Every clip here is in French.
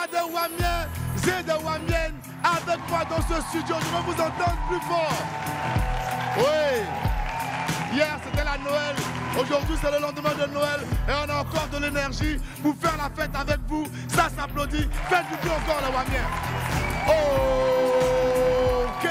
a des Wamiens et des Wamiennes avec moi dans ce studio. Je veux vous entendre plus fort. Oui. Hier, c'était la Noël. Aujourd'hui, c'est le lendemain de Noël. Et on a encore de l'énergie pour faire la fête avec vous. Ça s'applaudit. Faites du bien encore, les Wamiens. OK.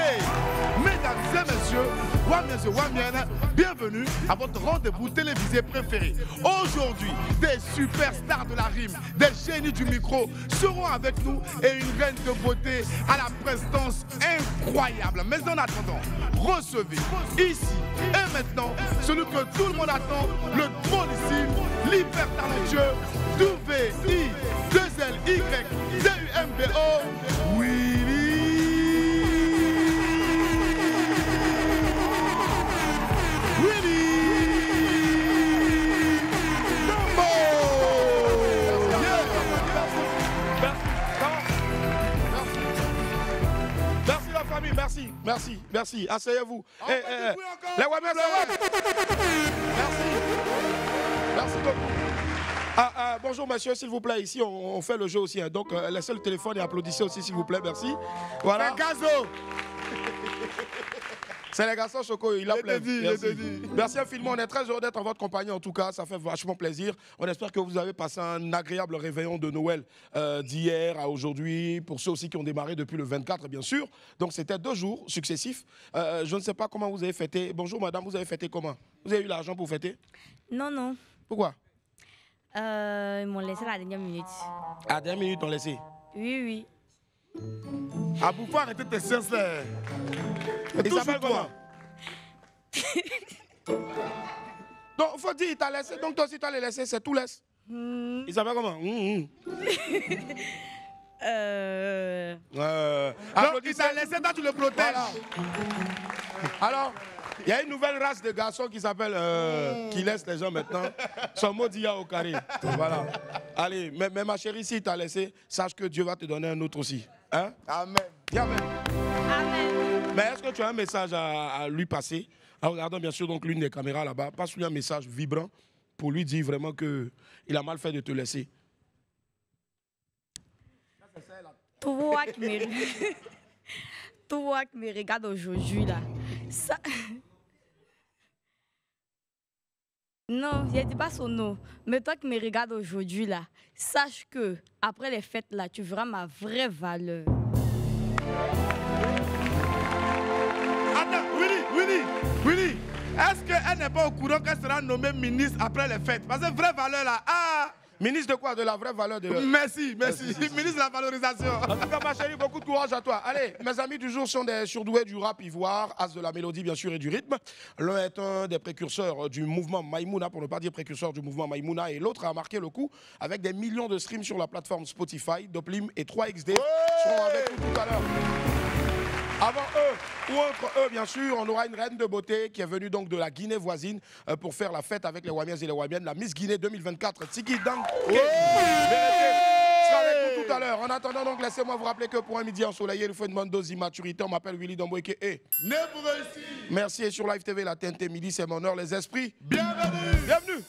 Mesdames et messieurs, Wamiens et Wamiennes, bienvenue à votre rendez-vous télévisé préféré. Aujourd'hui, des superstars de la rime, des génies du micro seront avec nous et une reine de beauté à la prestance incroyable. Mais en attendant, recevez ici et maintenant celui que tout le monde attend, le drôlissime, l'hyper talentueux, W-I-2-L-Y-D-U-M-B-O, Willy. Merci. Asseyez-vous. Les Wamiens, Merci beaucoup. Bonjour monsieur, s'il vous plaît. Ici, on fait le jeu aussi. Hein. Donc, laissez le téléphone et applaudissez aussi, s'il vous plaît. Merci. Voilà. C'est les garçons Choco, il a plaisir. Merci infiniment, on est très heureux d'être en votre compagnie en tout cas, ça fait vachement plaisir. On espère que vous avez passé un agréable réveillon de Noël d'hier à aujourd'hui, pour ceux aussi qui ont démarré depuis le 24 bien sûr. Donc c'était 2 jours successifs. Je ne sais pas comment vous avez fêté. Bonjour madame, vous avez fêté comment? Vous avez eu l'argent pour fêter? Non. Pourquoi? Ils m'ont laissé à la dernière minute. À la dernière minute, on laissé? Oui. Ah, pour pas arrêter tes séances là. Il s'appelle comment? Donc, faut dire, il t'a laissé. Donc, toi aussi, tu as les laissé, c'est tout laisse. Il s'appelle comment? Non, il t'a laissé, toi, tu le protèges. Voilà. Alors, il y a une nouvelle race de garçons qui s'appelle, qui laisse les gens maintenant. Son mot dit au carré. Voilà. Allez, mais ma chérie, si il t'a laissé, sache que Dieu va te donner un autre aussi. Hein? Amen. Amen. Mais est-ce que tu as un message à lui passer? En regardant bien sûr donc l'une des caméras là-bas, passe-lui un message vibrant pour lui dire vraiment qu'il a mal fait de te laisser. Toi qui me regardes aujourd'hui là, ça... Non, je ne dis pas son nom, mais toi qui me regardes aujourd'hui là, sache que après les fêtes là, tu verras ma vraie valeur. Attends, Willy, est-ce qu'elle n'est pas au courant qu'elle sera nommée ministre après les fêtes? Parce que vraie valeur là, Ministre de quoi? De la vraie valeur de... Merci. Ministre de la valorisation. En tout cas, ma chérie, beaucoup de courage à toi. Allez, mes amis du jour sont des surdoués du rap ivoire, as de la mélodie, bien sûr, et du rythme. L'un est un des précurseurs du mouvement Maïmouna, pour ne pas dire précurseur du mouvement Maïmouna, et l'autre a marqué le coup avec des millions de streams sur la plateforme Spotify. Doplim et 3XD seront avec nous tout à l'heure. Avant eux, ou entre eux, bien sûr, on aura une reine de beauté qui est venue donc de la Guinée voisine pour faire la fête avec les Wamiens et les Wamiennes, la Miss Guinée 2024, Tiki Dang. Sera avec nous tout à l'heure. En attendant, donc, laissez-moi vous rappeler que pour un midi ensoleillé, il faut une bonne dose d'immaturité. On m'appelle Willy Domboeke. Né pour réussir. Merci. Et sur Live TV, la TNT midi, c'est mon heure, les esprits. Bienvenue. Bienvenue.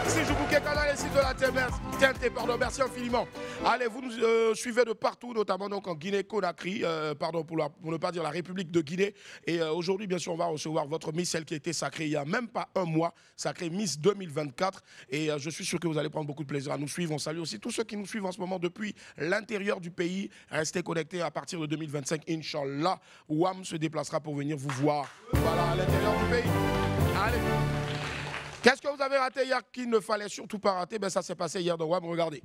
Ici, je vous canal ici de la TNT, pardon, merci infiniment. Allez, vous nous suivez de partout, notamment donc en Guinée-Conakry, pardon, pour ne pas dire la République de Guinée. Et aujourd'hui, bien sûr, on va recevoir votre Miss, celle qui a été sacrée il n'y a même pas un mois, sacrée Miss 2024. Et je suis sûr que vous allez prendre beaucoup de plaisir à nous suivre. On salue aussi tous ceux qui nous suivent en ce moment depuis l'intérieur du pays. Restez connectés à partir de 2025, Inch'Allah. WAM se déplacera pour venir vous voir. Voilà, à l'intérieur du pays. Allez. Qu'est-ce que vous avez raté hier qu'il ne fallait surtout pas rater? Ben ça s'est passé hier dans WAM, regardez.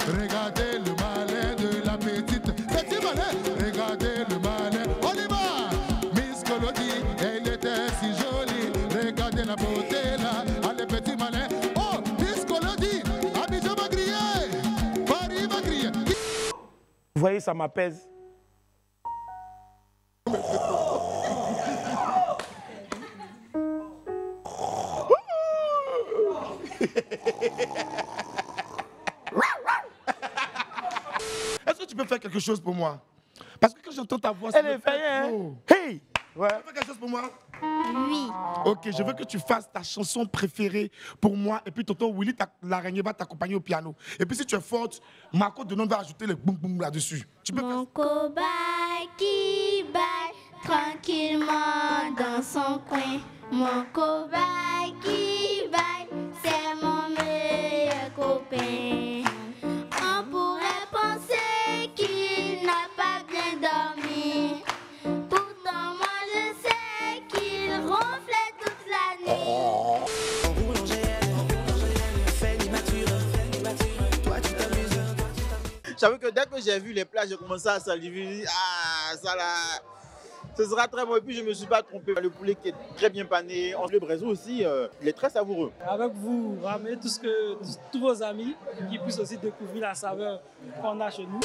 Regardez le malin de la petite, petit malin, regardez le malin, on y va. Miss Colody, elle était si jolie, regardez la beauté là, allez petit malin. Oh, Miss Colody, Abidjan va crier, Paris va crier. Vous voyez, ça m'apaise. Est-ce que tu peux faire quelque chose pour moi? Parce que quand j'entends ta voix, Elle est faillée, hein? Hey! Ouais. Tu peux faire quelque chose pour moi? Oui. Ok, je veux que tu fasses ta chanson préférée pour moi. Et puis tonton Willy, l'araignée, va t'accompagner au piano. Et puis si tu es forte, Marco de nom va ajouter le boum boum là-dessus. Tu peux Mon faire... cobaye qui baille tranquillement dans son coin. Mon cobaye qui baille, c'est mon meilleur copain. On pourrait penser qu'il n'a pas bien dormi. Pourtant moi je sais qu'il ronflait toute la nuit. J'avoue que dès que j'ai vu les plats, j'ai commencé à saliver. Ah, ça là, ce sera très bon. Et puis je ne me suis pas trompé. Le poulet qui est très bien pané. Le brésil aussi, il est très savoureux. Avec vous, ramenez tous vos amis qui puissent aussi découvrir la saveur qu'on a chez nous.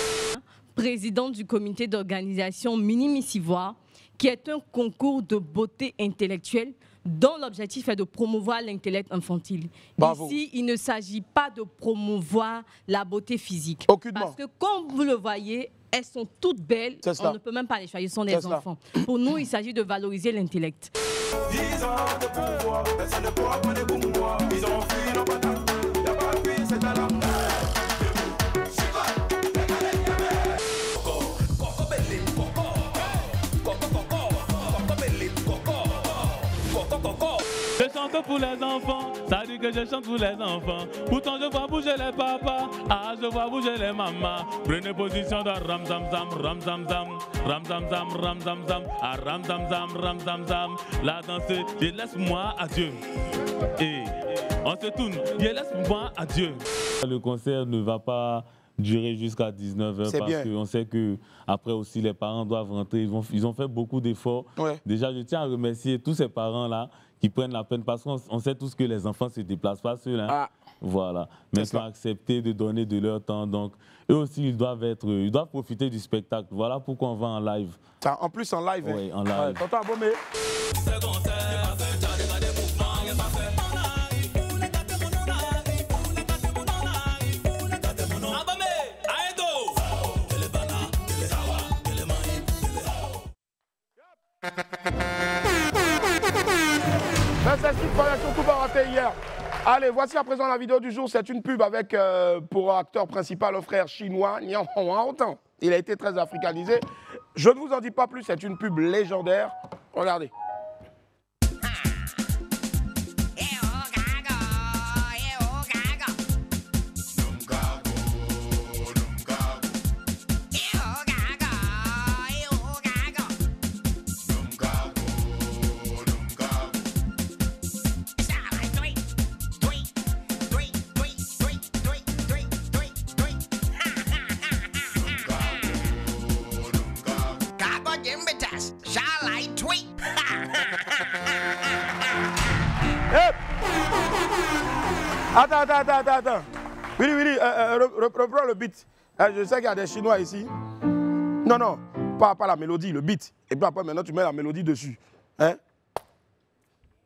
Président du comité d'organisation Mini Miss Ivoire, qui est un concours de beauté intellectuelle dont l'objectif est de promouvoir l'intellect infantile. Bravo. Ici, il ne s'agit pas de promouvoir la beauté physique. Aucunement. Parce que comme vous le voyez, elles sont toutes belles, on ne peut même pas les choisir, ce sont des enfants. Pour nous, il s'agit de valoriser l'intellect. Ils ont le pouvoir, personne ne pourra pas les promouvoir. Ils ont fui nos patates, y a pas fui, c'est à la Je chante pour les enfants, ça dit que je chante pour les enfants. Pourtant je vois bouger les papas, ah je vois bouger les mamas. Prenez position de ram zam zam, ram zam zam, ram zam zam, ram zam zam, ah ram zam zam, ram zam zam. La danse, je laisse-moi à Dieu. Et on se tourne, je laisse-moi à Dieu. Le concert ne va pas durer jusqu'à 19h parce qu'on sait que après aussi les parents doivent rentrer. Ils ont fait beaucoup d'efforts. Ouais. Déjà, je tiens à remercier tous ces parents-là qui prennent la peine parce qu'on sait tous que les enfants ne se déplacent pas seuls. Hein. Ah. Voilà. Mais ils ont accepté de donner de leur temps. Donc, eux aussi, ils doivent profiter du spectacle. Voilà pourquoi on va en live. En plus, en live. Oui, en live. Tonton Abomey. C'est une formation tout va rater hier. Allez, voici à présent la vidéo du jour. C'est une pub avec, pour acteur principal, le frère chinois Niang Hong. Il a été très africanisé. Je ne vous en dis pas plus, c'est une pub légendaire. Regardez. Attends. Willy, reprends le beat. Je sais qu'il y a des Chinois ici. Non, pas la mélodie, le beat. Et puis après, maintenant, tu mets la mélodie dessus. Hein?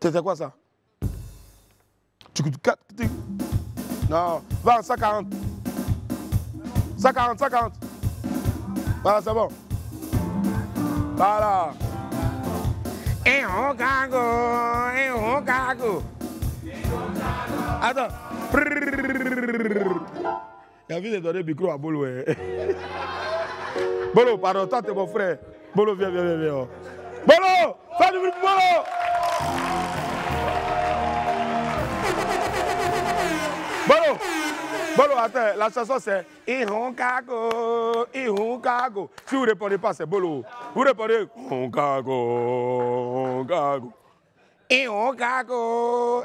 C'était quoi ça? Non, va en 140. 140. Voilà, c'est bon. Voilà. Attends. Il a vu de donner le micro à Bolo. Bolo, pardon, toi t'es mon frère. Bolo, viens. Bolo, fais du bruit pour Bolo. Bolo, attends, la chanson c'est Ihonkago. Si vous ne répondez pas, c'est Bolo. Vous répondez Ihonkago. Ihonkago.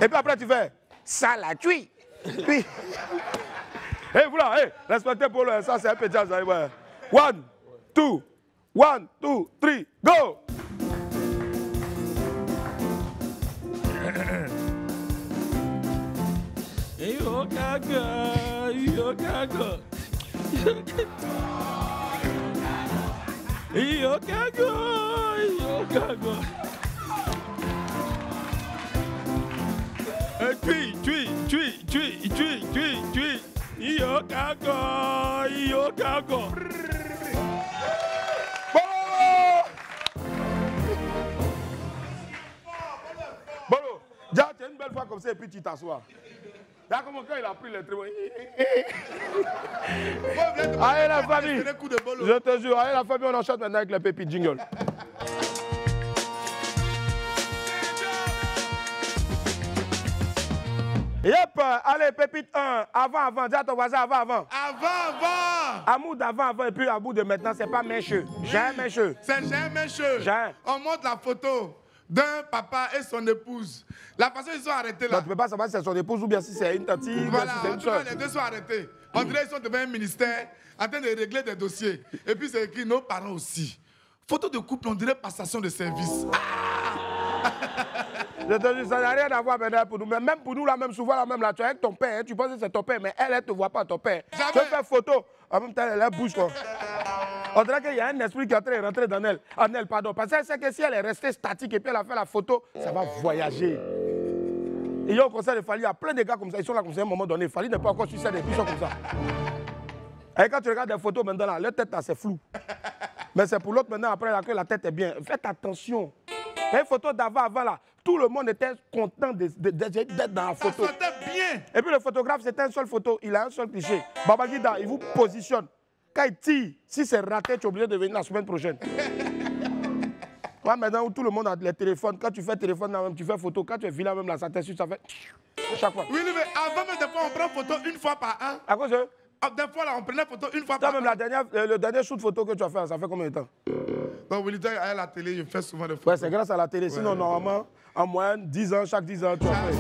Et puis après tu fais ça la tue. Puis hey, voilà, hey, respectez Bolo, ça c'est un peu jazz. 1, 2, 3, go. Yokago, Yokago. Tui. Yokago, Yokago. Bolo, déjà, tu as une belle fois comme ça et puis tu t'assois. Là, comment quand il a pris les trucs. Allez la famille, je te jure, allez la famille, on enchaîne maintenant avec les pépites jingle. Yep, allez, pépite 1, avant, dis à ton voisin avant. Amour d'avant, et puis à bout de maintenant, c'est pas mécheux. J'ai un mécheux. C'est j'ai un mécheux. On montre la photo d'un papa et son épouse. La façon ils sont arrêtés là. Non, tu ne peux pas savoir si c'est son épouse ou bien si c'est une tante. Voilà, si c'est une soeur. les deux sont arrêtés. On dirait qu'ils sont devant un ministère en train de régler des dossiers. Et puis c'est écrit nos parents aussi. Photo de couple, on dirait passation de service. Je te dis, ça n'a rien à voir maintenant pour nous. Mais même pour nous, là, même souvent, là, même là, tu es avec ton père, hein, tu penses que c'est ton père, mais elle ne te voit pas, ton père. Jamais. Tu fais photo, en même temps, elle bouge, quoi. On dirait qu'il y a un esprit qui est en train de rentrer dans elle. En elle, pardon. Parce qu'elle sait que si elle est restée statique et puis elle a fait la photo, ça va voyager. Et il y a au conseil de Fally, il y a plein de gars comme ça, ils sont là comme ça à un moment donné. Fally n'est pas encore sur scène et puis ils sont comme ça. Et quand tu regardes des photos maintenant, là, leur tête, là, c'est flou. Mais c'est pour l'autre maintenant, après, là, que la tête est bien. Faites attention. Les photos d'avant, là, tout le monde était content d'être dans la photo. Ça sentait bien. Et puis le photographe, c'était une seule photo. Il a un seul cliché. Babangida, il vous positionne. Quand il tire, si c'est raté, tu es obligé de venir la semaine prochaine. Ouais, maintenant où tout le monde a les téléphones, quand tu fais téléphone, là, même, tu fais photo. Quand tu es vilain, même, là, ça t'insulte, ça fait chaque fois. Oui, mais avant, même des fois, on prend photo une fois par an. À cause de... Des fois, là, on prenait photo une fois par an. Même le dernier shoot photo que tu as fait, ça fait combien de temps? Donc, Willy, à la télé, je fais souvent des photos. Ouais, c'est grâce à la télé. Sinon, ouais. Normalement, en moyenne, 10 ans, chaque 10 ans, tu as fait.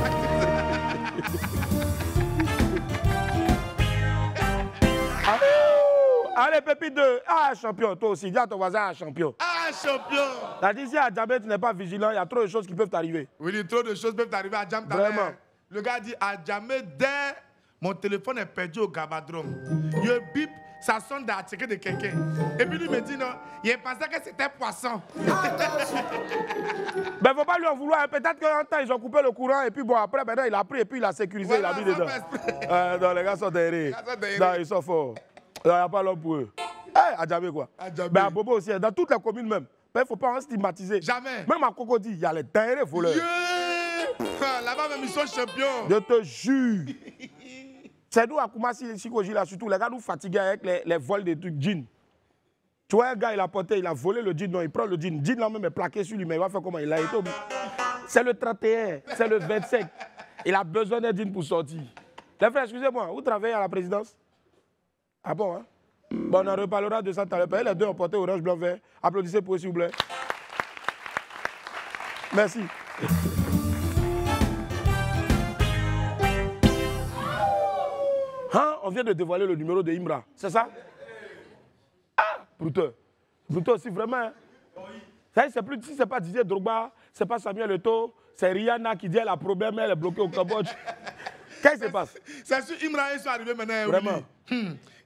Allez, Pépite 2. Ah, champion, toi aussi. Dis à ton voisin, ah, champion. Ah, champion. T'as dit, si à Djamé, tu n'es pas vigilant, il y a trop de choses qui peuvent t'arriver. Oui, trop de choses peuvent t'arriver à Djamé. Vraiment. Le gars dit, à Djamé, dès mon téléphone est perdu au Gabadrome. Il bip, ça sonne d'article de quelqu'un. Et puis lui me dit, non, il pensait que c'était poisson. Ben, faut pas lui en vouloir. Peut-être qu'un temps, ils ont coupé le courant et puis bon, après, maintenant, il a pris et puis il a sécurisé, voilà, il a mis dedans. Non, les gars sont derrière. Non, ils sont forts. Il n'y a pas l'homme pour eux. À Djamé, quoi. Ben, à Bobo aussi, dans toutes les communes même. Il ne faut pas en stigmatiser. Jamais. Même à Cocody, il y a les derniers voleurs. Là-bas, même, ils sont champions. Je te jure. C'est nous à Koumassi, Sikoji, là, surtout, les gars nous fatigués avec les vols de trucs jeans. Tu vois, un gars, il a porté, il a volé le jean, non, il prend le jean. Le jean, là, même est plaqué sur lui, mais il va faire comment? Il a été obligé. C'est le 31, c'est le 25. Il a besoin d'un jean pour sortir. Les frères, excusez-moi, vous travaillez à la présidence? Ah bon, hein? Bon, on en reparlera de ça tout à l'heure. Les deux ont porté orange, blanc, vert. Applaudissez pour eux, s'il vous plaît. Merci. Hein? On vient de dévoiler le numéro de Imra, c'est ça? Ah, Bruto. Bruto aussi, vraiment. Hein? Ça, c'est plus, si ce n'est pas Didier Drogba, ce n'est pas Samuel Eto'o, c'est Rihanna qui dit elle a problème, elle est bloquée au Cambodge. Qu'est-ce qui se passe? C'est sûr, Imra, ils sont arrivés maintenant. Vraiment.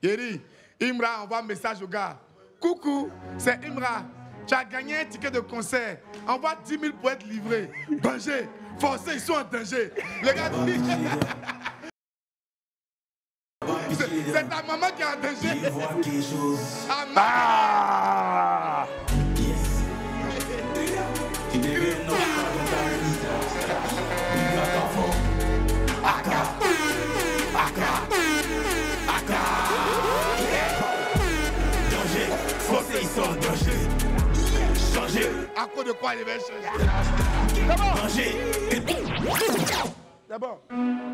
Yeri, Imra envoie un message au gars. Coucou, c'est Imra. Tu as gagné un ticket de concert. Envoie 10 000 pour être livré. Danger. Forcés, ils sont en danger. Le gars dit... C'est ta maman qui est en danger. Ah! À cause de quoi il va changer? D'abord.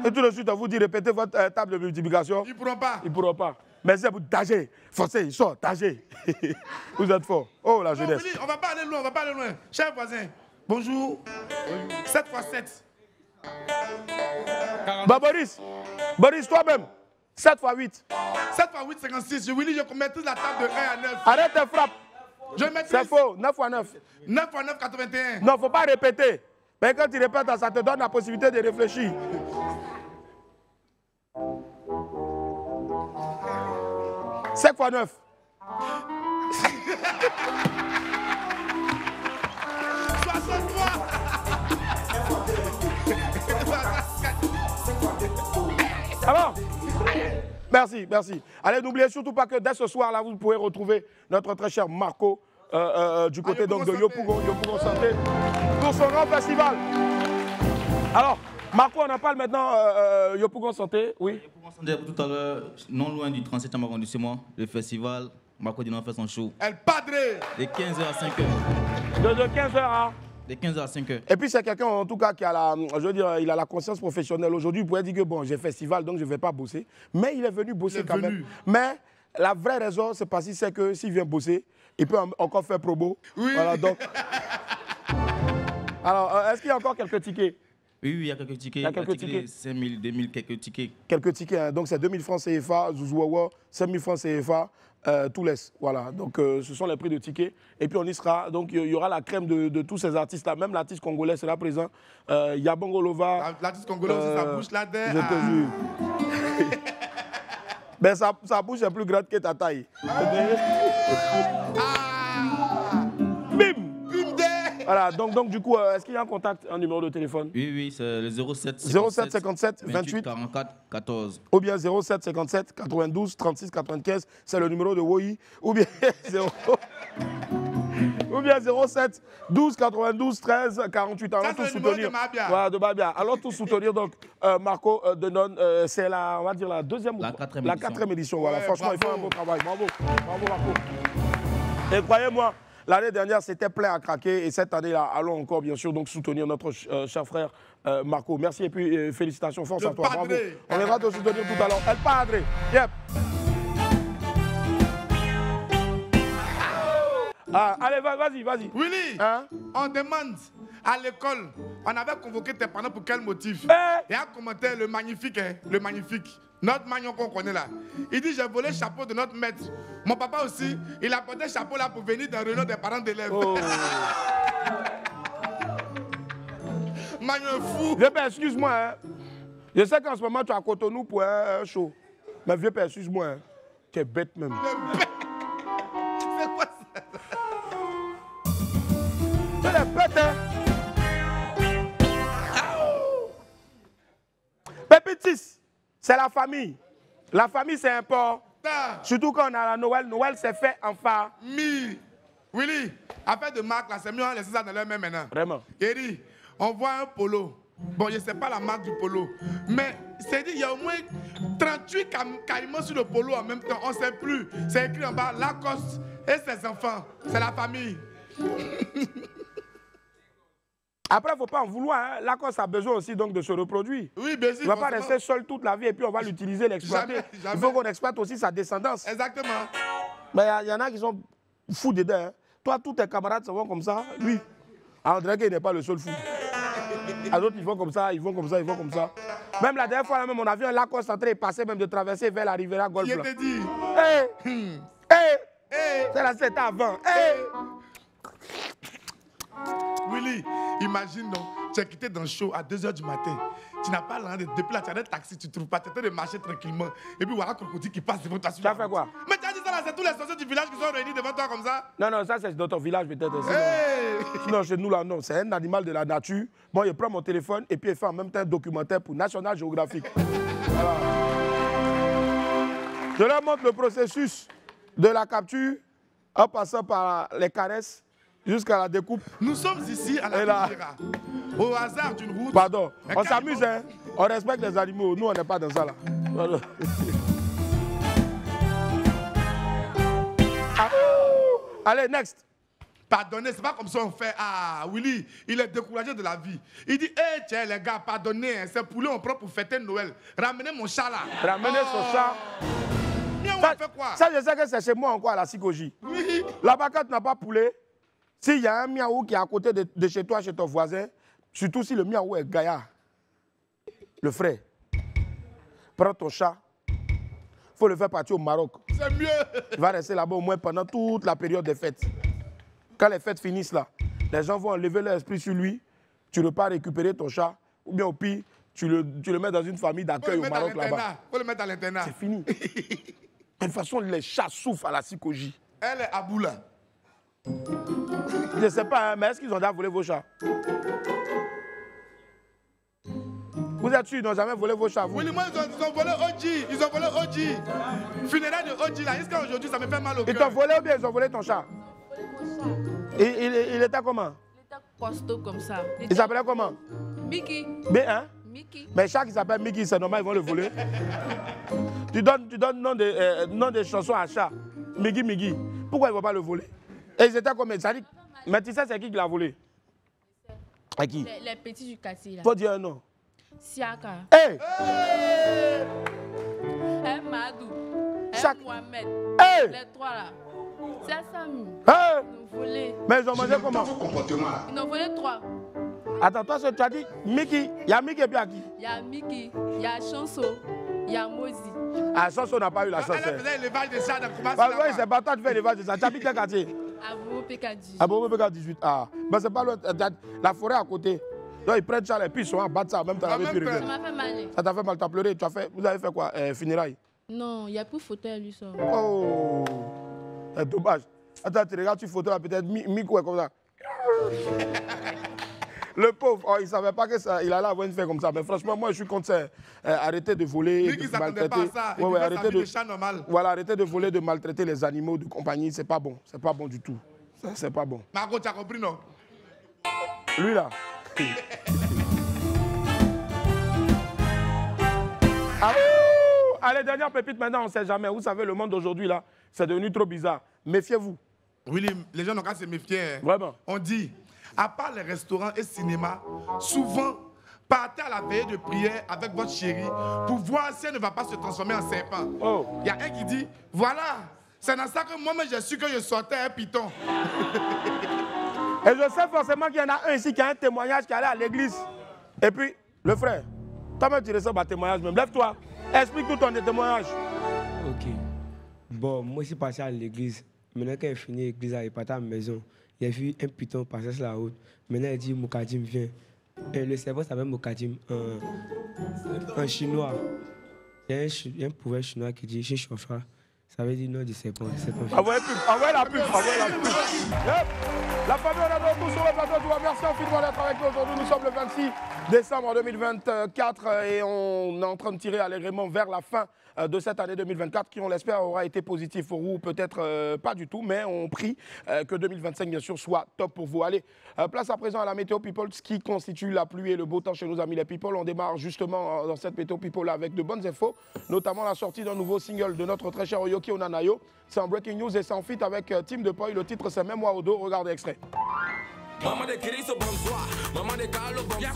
Et tout de suite, on vous dit répétez votre table de multiplication. Ils ne pourront pas. Ils ne pourront pas. Mais c'est pour dager. Forcez, ils sont dager. Vous êtes forts. Oh, la jeunesse. Non, on ne va pas aller loin, on va pas aller loin. Cher voisin, bonjour. 7 x 7. Bah, Boris, toi-même. 7 x 8. 7 x 8, 56. Je maîtrise la table de 1 à 9. Arrête tes frappes. C'est faux. 9 x 9. 9 x 9, 81. Non, il ne faut pas répéter. Mais quand tu répètes, ça te donne la possibilité de réfléchir. « 7 5 fois 9. 63. Alors, merci, merci. Allez, n'oubliez surtout pas que dès ce soir, là, vous pouvez retrouver notre très cher Marco du côté donc, de Yopougon Santé pour son grand festival. Alors, Marco, on en parle maintenant, Yopougon Santé, oui. Yopougon Santé, tout à l'heure, non loin du 37e arrondissement, le festival, Marco Dinan fait son show. El Padre. De 15h à 5h. De 15h à... De 15h à 5h. Et puis c'est quelqu'un en tout cas qui a la, je veux dire, il a la conscience professionnelle. Aujourd'hui, il pourrait dire que bon, j'ai festival, donc je ne vais pas bosser. Mais il est venu bosser quand même. Mais la vraie raison, c'est parce qu'il sait que s'il vient bosser, il peut encore faire promo. Oui. Voilà, donc... Alors, est-ce qu'il y a encore quelques tickets? Oui, il y a quelques tickets. Il y a quelques tickets. 5 000, 2 000, quelques tickets. Quelques tickets, hein. Donc c'est 2 000 francs CFA, Zouzouawa, 5 000 francs CFA, tout laisse. Voilà, donc ce sont les prix de tickets. Et puis on y sera, donc il y aura la crème de tous ces artistes-là. Même l'artiste congolais sera présent. Yabongo Lova. L'artiste congolais aussi, sa bouche là-dedans. Je te jure. Ben, sa bouche est plus grande que ta taille. Bim! Voilà, donc du coup, est-ce qu'il y a un contact, un numéro de téléphone? Oui, c'est le 07 57 28 44 14. Ou bien 07 57 92 36 95, c'est le numéro de Woyi. Ou bien 07 12 92 13 48. Alors tout soutenir. Voilà, de Babia. Alors tout soutenir donc Marco Denon, c'est la, on va dire la deuxième, la quatrième édition. Voilà, ouais, franchement, bravo. il fait un beau travail. Bravo, bravo Marco. Et croyez-moi, l'année dernière, c'était plein à craquer. Et cette année, là, allons encore, bien sûr, donc soutenir notre cher frère Marco. Merci et puis félicitations, force à toi. Bravo. On viendra te soutenir tout à l'heure. El Padre. Yep. Ah, allez, vas-y. Willy, Hein? on demande à l'école, on avait convoqué tes parents pour quel motif? Et un commentaire, le magnifique, hein, le magnifique. Notre magnon qu'on connaît là. Il dit, j'ai volé le chapeau de notre maître. Mon papa aussi, il a porté le chapeau là pour venir dans le réunion des parents d'élèves. Oh. Magnon fou. Vieux père, excuse-moi. Hein. Je sais qu'en ce moment, tu es à Cotonou pour un show. Mais vieux père, excuse-moi. Hein. Tu es bête même. C'est quoi ça? Tu es bête, hein. Pépitis, c'est la famille. La famille, c'est important. Surtout quand on a la Noël. Noël, c'est fait en phare. Willy, affaire de marque, là, c'est mieux de laisser ça dans leur main maintenant. Vraiment. Eri, on voit un polo. Bon, je ne sais pas la marque du polo. Mais c'est dit, il y a au moins 38 caïmans sur le polo en même temps. On ne sait plus. C'est écrit en bas, Lacoste et ses enfants. C'est la famille. Après, il ne faut pas en vouloir. Hein. Lacoste a besoin aussi donc, de se reproduire. Oui, bien sûr. Il ne va pas rester seul toute la vie et puis on va l'utiliser, l'exploiter. Il faut qu'on exploite aussi sa descendance. Exactement. Mais il y en a qui sont fous dedans. Hein. Toi, tous tes camarades se vont comme ça. Lui, on dirait qu'il n'est pas le seul fou. Les autres, ils vont comme ça, ils vont comme ça, ils vont comme ça. Même la dernière fois, là, même, on a vu un Lacoste en train de passer, même de traverser vers la Riviera Golf. Je te dis. C'est la 7 avant. Hey. Willy, imagine donc, tu as quitté dans le show à 2h du matin. Tu n'as pas l'air depuis là, tu as un taxi, tu ne trouves pas, tu es en train de marcher tranquillement. Et puis voilà, Crocodile qui passe devant toi. Tu as fait quoi? Mais tu as dit ça là, c'est tous les sociaux du village qui sont réunis devant toi comme ça. Non, ça c'est dans ton village peut-être. Sinon, chez nous là, non, c'est un animal de la nature. Bon, il prend mon téléphone et puis il fait en même temps un documentaire pour National Geographic. Voilà. Je leur montre le processus de la capture en passant par les caresses jusqu'à la découpe. Nous sommes ici à la Riviera, au hasard d'une route. Pardon, on s'amuse, hein. On respecte les animaux. Nous, on n'est pas dans ça là. Voilà. Allez, next. Pardonnez, c'est pas comme ça on fait. Ah, Willy, il est découragé de la vie. Il dit, hé, tiens les gars, pardonnez, hein, c'est poulet on prend pour fêter Noël. Ramenez mon chat là. Ramenez son chat. Ça, fait quoi? Ça, je sais que c'est chez moi encore à la Psychogie. Oui. Là-bas, quand tu n'as pas poulet, s'il y a un miaou qui est à côté de chez toi, chez ton voisin, surtout si le miaou est gaillard, le frère, prends ton chat, il faut le faire partir au Maroc. C'est mieux. Il va rester là-bas au moins pendant toute la période des fêtes. Quand les fêtes finissent là, les gens vont enlever leur esprit sur lui, tu ne peux pas récupérer ton chat, ou bien au pire, tu le mets dans une famille d'accueil au Maroc là-bas. Il faut le mettre à l'internat. C'est fini. De toute façon, les chats souffrent à la psychogie. Elle est à boule. Je ne sais pas, hein, mais est-ce qu'ils ont déjà volé vos chats? Vous êtes sûr, ils n'ont jamais volé vos chats, vous? Oui, moi, ils ont volé OG. Ils ont volé OG. Funérailles de OG, là. Jusqu'à aujourd'hui, ça me fait mal au cœur. Ils t'ont volé ou bien ils ont volé ton chat? Il était comment? Il était costaud comme ça. Il s'appelait comment? Mickey. Hein? Mickey. Mais chat qui s'appelle Mickey, c'est normal, ils vont le voler. tu donnes nom de chansons à chat. Mickey. Pourquoi ils ne vont pas le voler? Et ils étaient combien? Ça dit, mais tu sais, c'est qui l'a volé? À qui? Les petits du quartier, là. Faut dire un nom. Siaka. Hey! Madou. Mohamed. Hey! Les trois, là. C'est Samy. Hey! Ils ont volé. Mais ils ont mangé comment? Ils ont volé 3. Attends, toi, tu as dit Mickey. Il y a Mickey et puis à qui? Il y a Mickey, il y a Chanso, il y a Mozi. Ah, Chanso n'a pas eu la chance. Elle faisait l'élevage des chats dans Koumassi. Bah, oui, c'est pas toi qui fais l'élevage des chats. Tu habites quel quartier? À Bobo PK 18. À Bobo PK 18. Ah, bah, c'est pas loin. La forêt à côté. Donc, ils prennent ça et puis ils sont en bas de ça. En même temps, Ça m'a fait mal. Ça t'a fait mal, t'as pleuré. Vous avez fait quoi? Funérailles? Non, il n'y a plus fauteuil, lui, ça. Oh, c'est dommage. Attends, tu regardes, tu photos là, peut-être Mico est comme ça. Le pauvre, oh, il ne savait pas qu'il allait avoir une fête comme ça. Mais franchement, moi, je suis contre ça. Arrêtez de voler, lui qui de maltraiter. Pas à ça. Arrêtez de chat normal. Voilà, arrêtez de voler, de maltraiter les animaux de compagnie. C'est pas bon. C'est pas bon du tout. C'est pas bon. Margot, tu as compris, non? Lui, là. Allez, dernière pépite maintenant, on ne sait jamais. Vous savez, le monde d'aujourd'hui, là, c'est devenu trop bizarre. Méfiez-vous. Oui, les gens n'ont qu'à se méfier. Hein. Vraiment. On dit, à part les restaurants et cinémas, souvent, partez à la veillée de prière avec votre chérie pour voir si elle ne va pas se transformer en serpent. Oh. Il y a un qui dit, voilà, c'est dans ça que moi-même j'ai su que je sortais un python. Et je sais forcément qu'il y en a un ici qui a un témoignage qui allait à l'église. Et puis, le frère, toi-même tu reçois un témoignage même. Lève-toi, explique tout ton témoignage. Ok. Bon, moi je suis passé à l'église. Maintenant quand j'ai fini l'église, il est parti à la maison. Il a vu un python passer sur la route. Maintenant il dit Mokadim viens. Et le serveur s'appelle Mokadim en chinois. Il y a un proverbe chinois qui dit Shinshofra. Ça veut dire non du serpent. Envoyez la pub. La famille, on est de retour sur le plateau. Merci infiniment d'être avec nous aujourd'hui. Nous sommes le 26 décembre 2024 et on est en train de tirer allègrement vers la fin de cette année 2024 qui, on l'espère, aura été positif pour vous. Peut-être pas du tout, mais on prie que 2025, bien sûr, soit top pour vous. Allez, place à présent à la Météo People, ce qui constitue la pluie et le beau temps chez nos amis les People. On démarre justement dans cette Météo People avec de bonnes infos, notamment la sortie d'un nouveau single de notre très cher Oyoki Onanayo. C'est un breaking news et c'est en feat avec Team de Poi. Le titre, c'est Même moi au dos. Regardez extrait. Maman de Chris, bonsoir. Maman de Carlo, bonsoir.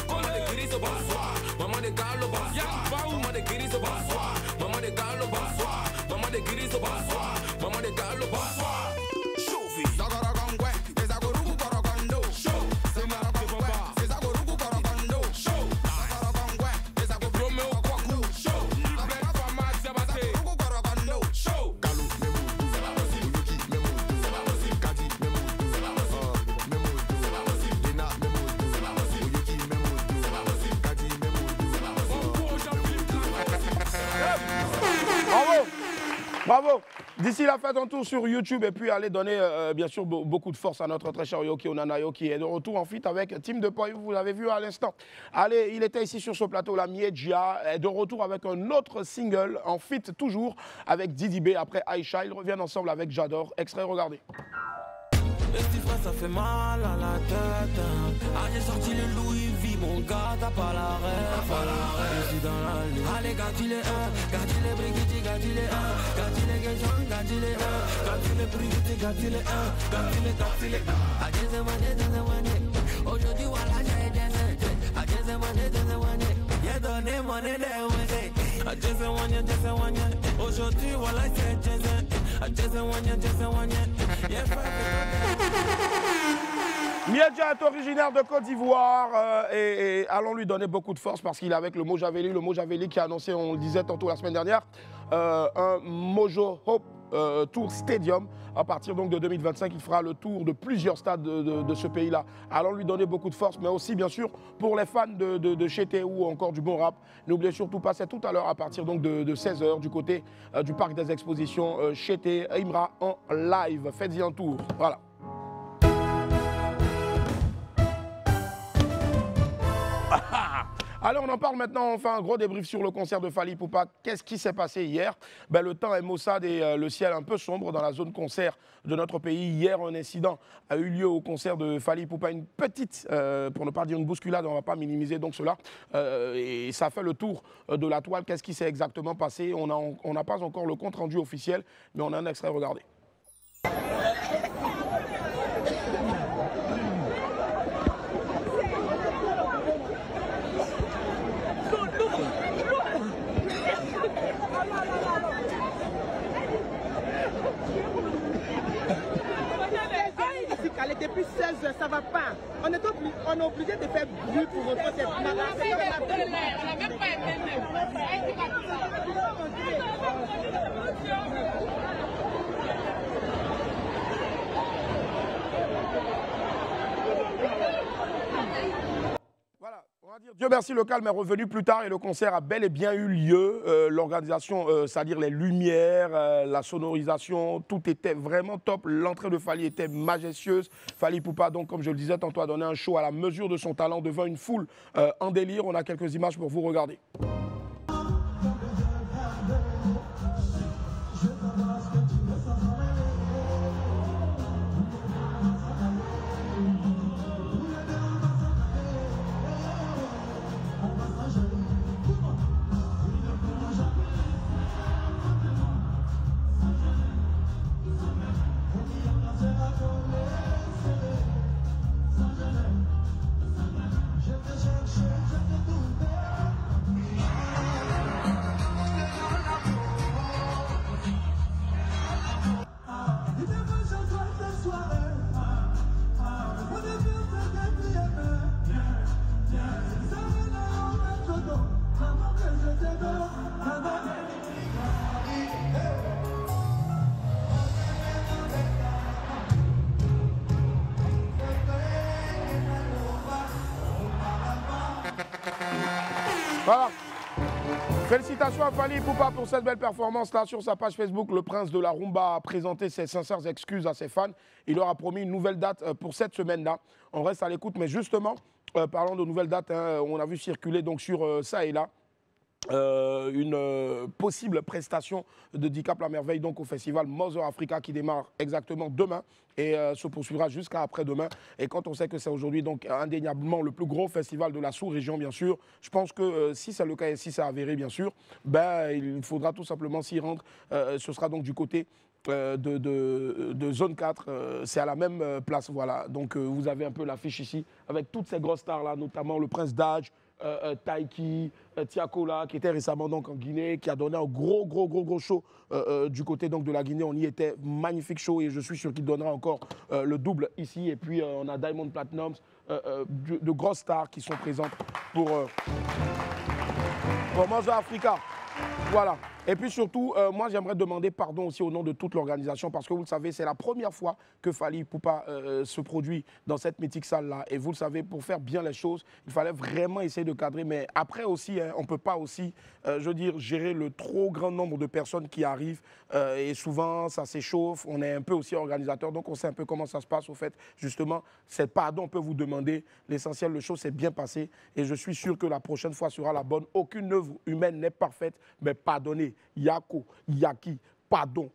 Maman de Chris, bonsoir. Maman de Carlo, bonsoir. Maman de Chris, bonsoir. Maman de Carlo, bonsoir. Maman de Chris, bonsoir. Maman de Carlo, bonsoir. Chauvi. Zagaragangwe, Ezagorugu Korokondo. Show. Zemarababa, Ezagorugu Korokondo. Show. Zagaragangwe, Ezagorugu Romeo Kwaku. Show. Libre Fama Zabate. Ezagorugu Korokondo. Show. Galu, Memo, Zalamosi, Uyoki, Memo, Zalamosi, Kadi, Memo, Zalamosi, Memo, Zalamosi, Dena, Memo, Zalamosi, Uyoki, Memo, Zalamosi, Kadi, Memo, Bravo! Bravo! D'ici là, faites un tour sur YouTube et puis allez donner bien sûr beaucoup de force à notre très cher Oyoki Onanayo qui est de retour en feat avec Team de Poi, vous l'avez vu à l'instant. Allez, il était ici sur ce plateau, la Miedjia, est de retour avec un autre single en feat toujours avec Didi B après Aïcha. Ils reviennent ensemble avec J'adore. Extrait, regardez. Le petit frère, ça fait mal à la tête. Ah, j'ai sorti le Louis V, mon gars, t'as pas la rêve. Je suis dans la ligne. Allez, gâtis les 1, gâtis les brigitte, gâtis les 1, gâtis les gagnants, gâtis les 1, gâtis les brigitte, gâtis les 1, gâtis les 1. Ah, j'ai demandé. Aujourd'hui, voilà, j'ai descendu. Ah, j'ai demandé. J'ai donné mon aide, ah, j'ai demandé. Aujourd'hui, voilà, j'ai descendu. Ah, j'ai demandé. Miedjia est originaire de Côte d'Ivoire et allons lui donner beaucoup de force parce qu'il est avec le Mojaveli qui a annoncé, on le disait tantôt la semaine dernière, un Mojo Hope Tour Stadium. À partir donc de 2025, il fera le tour de plusieurs stades de ce pays-là. Allons lui donner beaucoup de force, mais aussi bien sûr pour les fans de Chété ou encore du bon rap. N'oubliez surtout pas, c'est tout à l'heure à partir donc de 16h du côté du parc des expositions Chété Imra en live. Faites-y un tour. Voilà. Alors on en parle maintenant, on fait un gros débrief sur le concert de Fally Ipupa. Qu'est-ce qui s'est passé hier? Le temps est maussade et le ciel un peu sombre dans la zone concert de notre pays. Hier, un incident a eu lieu au concert de Fally Ipupa. Une petite, pour ne pas dire une bousculade, on ne va pas minimiser donc cela. Et ça fait le tour de la toile. Qu'est-ce qui s'est exactement passé? On n'a pas encore le compte rendu officiel, mais on a un extrait, regardez. Depuis 16 heures, ça va pas. On est obligé de faire bruit pour votre côté. On n'a même pas Voilà, on va dire Dieu merci, le calme est revenu plus tard et le concert a bel et bien eu lieu. L'organisation, c'est-à-dire les lumières, la sonorisation, tout était vraiment top. L'entrée de Fally était majestueuse. Fally Ipupa, donc comme je le disais tantôt, a donné un show à la mesure de son talent devant une foule en délire. On a quelques images pour vous regarder. Voilà. Félicitations à Fally Ipupa pour cette belle performance-là sur sa page Facebook. Le prince de la rumba a présenté ses sincères excuses à ses fans. Il leur a promis une nouvelle date pour cette semaine-là. On reste à l'écoute, mais justement, parlant de nouvelles dates, on a vu circuler donc sur ça et là une possible prestation de Dicap La Merveille donc au festival Mother Africa qui démarre exactement demain et se poursuivra jusqu'à après-demain. Et quand on sait que c'est aujourd'hui donc indéniablement le plus gros festival de la sous-région, bien sûr, je pense que si c'est le cas et si c'est avéré, bien sûr, il faudra tout simplement s'y rendre. Ce sera donc du côté de zone 4, c'est à la même place, voilà. Donc vous avez un peu l'affiche ici avec toutes ces grosses stars là, notamment le Prince Daj, Taiki, Tiakola, qui était récemment donc en Guinée, qui a donné un gros show du côté donc de la Guinée. On y était, magnifique show, et je suis sûr qu'il donnera encore le double ici. Et puis on a Diamond Platnumz, de grosses stars qui sont présentes pour Mother Africa. Voilà. Et puis surtout, moi j'aimerais demander pardon aussi au nom de toute l'organisation, parce que vous le savez, c'est la première fois que Fally Ipupa se produit dans cette mythique salle-là. Et vous le savez, pour faire bien les choses, il fallait vraiment essayer de cadrer. Mais après aussi, on ne peut pas aussi, je veux dire, gérer le trop grand nombre de personnes qui arrivent. Et souvent, ça s'échauffe. On est un peu aussi organisateur, donc on sait un peu comment ça se passe. Au fait, justement, c'est pardon, on peut vous demander. L'essentiel, le show s'est bien passé. Et je suis sûr que la prochaine fois sera la bonne. Aucune œuvre humaine n'est parfaite, mais pardonnez. Yako, Yaki, pardon.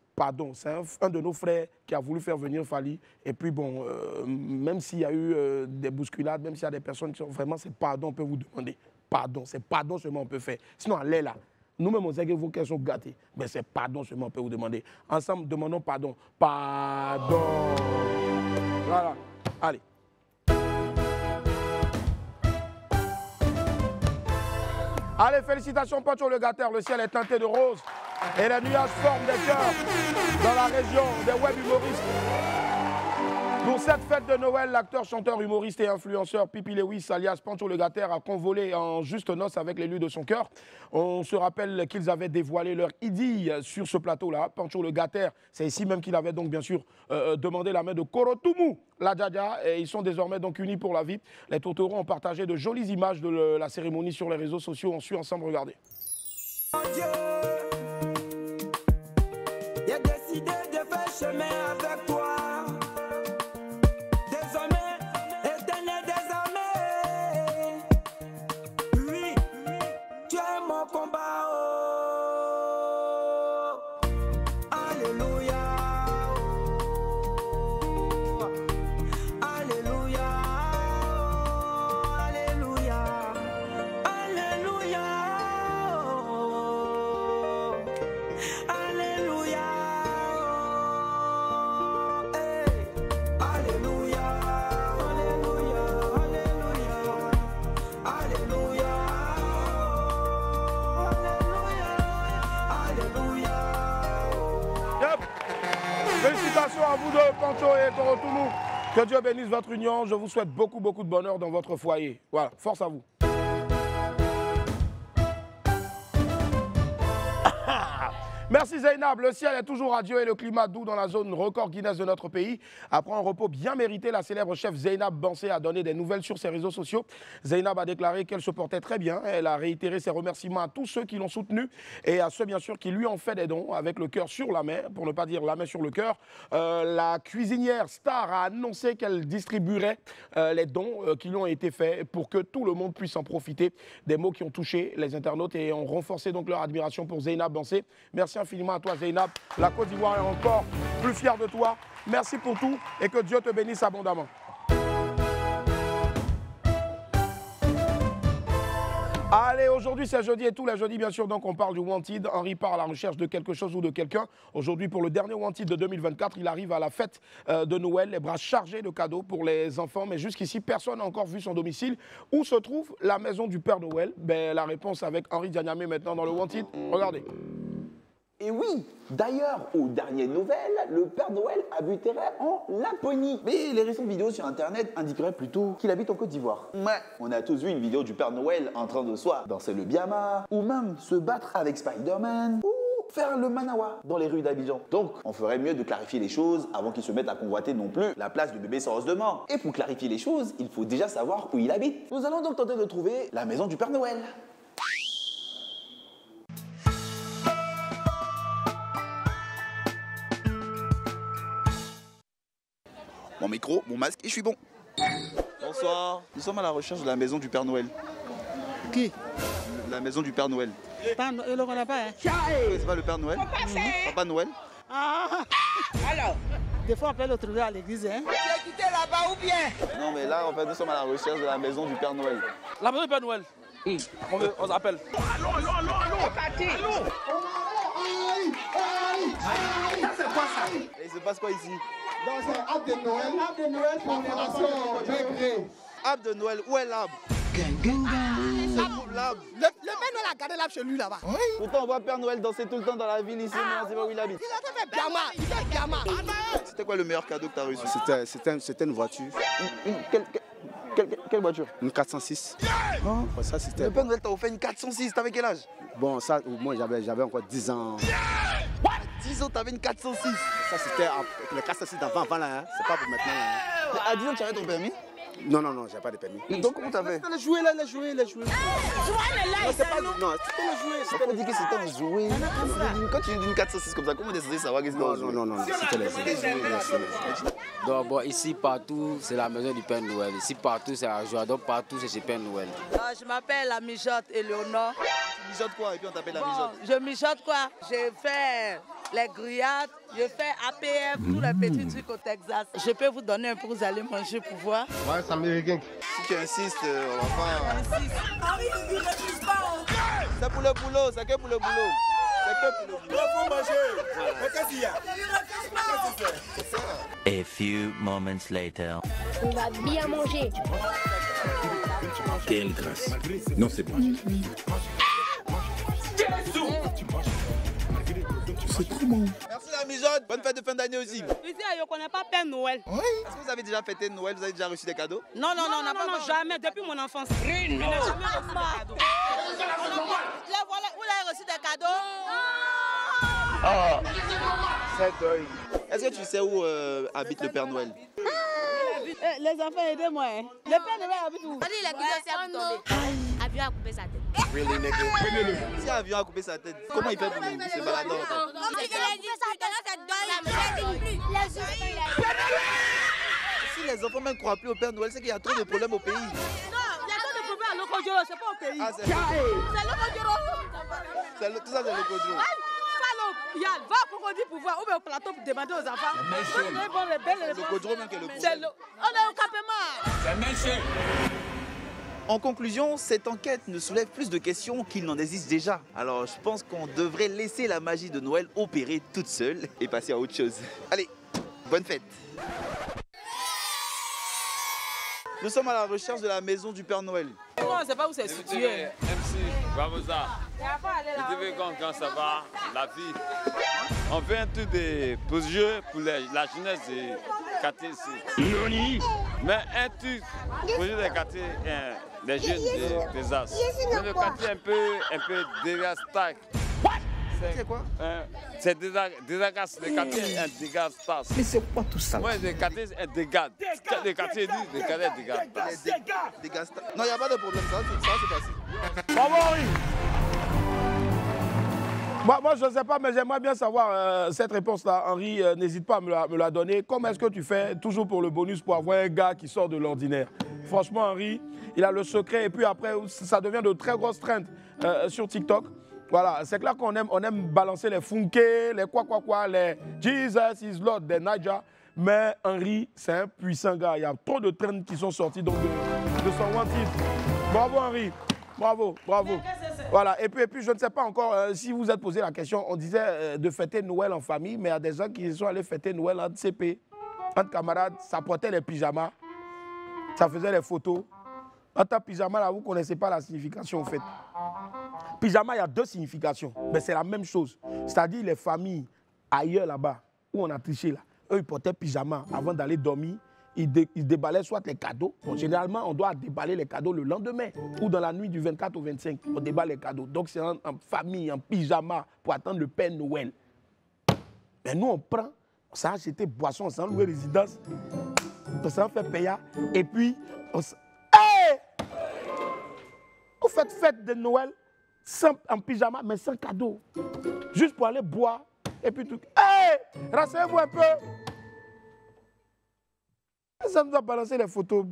C'est un de nos frères qui a voulu faire venir Fally. Et puis bon, même s'il y a eu des bousculades, même s'il y a des personnes qui sont vraiment, c'est pardon, on peut vous demander. Pardon, c'est pardon seulement on peut faire. Sinon, allez là. Nous-mêmes, on sait que vos cœurs sont gâtés. Mais c'est pardon seulement on peut vous demander. Ensemble, demandons pardon. Pardon. Voilà. Allez. Allez, félicitations Pancho le Gâteur, le ciel est teinté de rose et les nuages forment des cœurs dans la région des web humoristes. Pour cette fête de Noël, l'acteur, chanteur, humoriste et influenceur Pipi Lewis, alias Pancho Le Gatter, a convolé en juste noces avec l'élu de son cœur. On se rappelle qu'ils avaient dévoilé leur idylle sur ce plateau-là. Pancho Le Gatter, c'est ici même qu'il avait donc bien sûr demandé la main de Korotumu, la Djadia, et ils sont désormais donc unis pour la vie. Les tourtereaux ont partagé de jolies images de la cérémonie sur les réseaux sociaux. On suit ensemble, regardez. J'ai décidé de faire chemin avec toi. Désormais, éternel désormais. Oui, tu es mon combat. Oh. Alléluia. Oh. Alléluia. Oh. Alléluia. Alléluia. Oh. Alléluia. Félicitations à vous deux, Pancho et Korotumu. Que Dieu bénisse votre union. Je vous souhaite beaucoup de bonheur dans votre foyer. Voilà, force à vous. Merci Zainab, le ciel est toujours radieux et le climat doux dans la zone record Guinness de notre pays. Après un repos bien mérité, la célèbre chef Zainab Bansé a donné des nouvelles sur ses réseaux sociaux. Zainab a déclaré qu'elle se portait très bien. Elle a réitéré ses remerciements à tous ceux qui l'ont soutenue et à ceux bien sûr qui lui ont fait des dons avec le cœur sur la main, pour ne pas dire la main sur le cœur. La cuisinière Star a annoncé qu'elle distribuerait les dons qui lui ont été faits pour que tout le monde puisse en profiter. Des mots qui ont touché les internautes et ont renforcé donc leur admiration pour Zainab Bansé. Merci infiniment à toi Zainab. La Côte d'Ivoire est encore plus fière de toi. Merci pour tout et que Dieu te bénisse abondamment. Allez, aujourd'hui c'est jeudi et tous les jeudis bien sûr, donc on parle du Wanted. Henri part à la recherche de quelque chose ou de quelqu'un. Aujourd'hui pour le dernier Wanted de 2024, il arrive à la fête de Noël, les bras chargés de cadeaux pour les enfants. Mais jusqu'ici, personne n'a encore vu son domicile. Où se trouve la maison du Père Noël? La réponse avec Henri Dianyamé maintenant dans le Wanted. Regardez. Et oui, d'ailleurs, aux dernières nouvelles, le Père Noël habiterait en Laponie. Mais les récentes vidéos sur Internet indiqueraient plutôt qu'il habite en Côte d'Ivoire. Ouais, on a tous vu une vidéo du Père Noël en train de soit danser le biama, ou même se battre avec Spider-Man, ou faire le manawa dans les rues d'Abidjan. Donc, on ferait mieux de clarifier les choses avant qu'il se mette à convoiter non plus la place du bébé sans os de mort. Et pour clarifier les choses, il faut déjà savoir où il habite. Nous allons donc tenter de trouver la maison du Père Noël. Mon micro, mon masque et je suis bon. Bonsoir. Nous sommes à la recherche de la maison du Père Noël. Qui? La maison du Père Noël. Il le connaît pas, hein? C'est pas le Père Noël? Papa Noël? Ah! Alors, des fois on peut le trouver à l'église, hein? Tu as quitté là-bas ou bien? Non, mais là, en fait, nous sommes à la recherche de la maison du Père Noël. La maison du Père Noël? On s'appelle. Allô! C'est parti! Ça, c'est quoi ça? Et il se passe quoi ici? Dans un arbre de Noël pour les nations degrés. Arbre de Noël, où est l'arbre? L'arbre. Le Père Noël a gardé l'arbre chez lui là-bas. Oui. Pourtant, on voit Père Noël danser tout le temps dans la ville ici, mais on ne sait pas où il habite. Il a fait Biama, il fait Biama. C'était quoi le meilleur cadeau que tu as reçu? C'était une voiture. Quelle voiture? Une 406. Oh. Ça, le Père Noël t'a offert une 406, t'avais quel âge? Bon, ça, moi j'avais encore 10 ans. 10 ans, t'avais une 406. Ça, c'était les 406 d'avant là, hein. C'est pas pour maintenant. Hein. À 10 ans, tu avais ton permis? Non, j'ai pas de permis. Donc comment t'as fait? C'était les jouets là, les jouets. Non, c'était les jouets. C'est pas dit que c'était un jouet. Quand tu dis une 406 comme ça, comment décider de savoir qu'est-ce que c'est? Non, c'était les jouets. Donc bon, ici partout, c'est la maison du Père Noël. Ici partout, c'est la joie. Donc partout, c'est chez Père Noël. Je m'appelle la mijote Éléonore. Tu mijotes quoi? Et puis on t'appelle la mijote? Je mijote quoi? Je fais les grillades, je fais APF, tous les petits trucs au Texas. Je peux vous donner un peu, vous allez manger pour voir. Ouais, c'est américain. Si tu insistes, on va pas... Henri, il ne refuse pas. C'est pour le boulot, c'est que pour le boulot. C'est que pour le boulot. Il faut manger. Mais qu'est-ce qu'il y a? A few moments later. On va bien manger. Quelle grâce. Non, c'est pas. C'est trop bon. Merci la mijote. Bonne fête de fin d'année aussi. Ici, je ne connais pas Père Noël. Oui. Est-ce que vous avez déjà fêté Noël? Vous avez déjà reçu des cadeaux? Non, jamais. Depuis mon enfance. Je n'ai jamais reçu de cadeaux. Là, voilà, vous avez reçu des cadeaux. Ah, c'est deuil. Est-ce que tu sais où habite le Père Noël? Les enfants, aidez-moi. Le Père Noël habite où? Il a quitté avion a coupé sa tête. Really, nigga? Si l'avion a coupé sa tête, comment il fait pour se balader encore? Si les enfants même ne croient plus au Père Noël, c'est qu'il y a trop de problèmes au pays. Non, il y a trop de problèmes à Lokodjoro, c'est pas au pays. Ah, c'est Lokodjoro. Tout ça, c'est Lokodjoro. Yann, va pour qu'on dit pour voir, ou bien au plateau pour demander aux enfants. C'est Lokodjoro même qui est le problème. On est au campement. C'est monsieur. En conclusion, cette enquête ne soulève plus de questions qu'il n'en existe déjà. Alors je pense qu'on devrait laisser la magie de Noël opérer toute seule et passer à autre chose. Allez, bonne fête. Nous sommes à la recherche de la maison du Père Noël. Non, je ne sais pas où c'est situé. MC, Babosa. Vous devez quand ça va, la vie. On fait un truc pour la jeunesse des quartiers ici. Mais un truc pour les quartiers, des jeunes des as. Mais le quartier un peu dégasté. C'est quoi? C'est désagace. Le quartier est un dégastage. Mais c'est quoi tout ça? Moi, le quartier est un dégât. Le quartier dit le quartier est dégât. Non, il n'y a pas de problème, ça c'est facile. Bravo Henri. Moi, je ne sais pas, mais j'aimerais bien savoir cette réponse-là. Henri, n'hésite pas à me la donner. Comment est-ce que tu fais toujours pour le bonus pour avoir un gars qui sort de l'ordinaire? Franchement, Henri, il a le secret. Et puis après, ça devient de très grosses trends sur TikTok. Voilà, c'est clair qu'on aime balancer les funké, les quoi, les Jesus is Lord, des Naija. Mais Henri, c'est un puissant gars. Il y a trop de trends qui sont sortis donc de son one titre. Bravo Henri. Bravo. Voilà, et puis je ne sais pas encore si vous êtes posé la question, on disait de fêter Noël en famille, mais il y a des gens qui sont allés fêter Noël entre CP, entre camarades, ça portait les pyjamas, ça faisait les photos. Entre pyjama, là, vous ne connaissez pas la signification en fait. Pyjama, il y a deux significations, mais c'est la même chose. C'est-à-dire les familles ailleurs là-bas, où on a triché là, eux ils portaient pyjama avant d'aller dormir. Ils déballaient soit les cadeaux. Bon, généralement, on doit déballer les cadeaux le lendemain ou dans la nuit du 24 au 25. On déballe les cadeaux. Donc, c'est en famille, en pyjama pour attendre le Père Noël. Mais nous, on prend, on s'est acheté boisson, on s'est loué résidence, on s'est fait payer. Et puis, on s'est... Hey! Vous faites fête de Noël en pyjama, mais sans cadeau. Juste pour aller boire. Et puis tout. Hey! Rasseyez-vous un peu. Ça nous a balancé les photos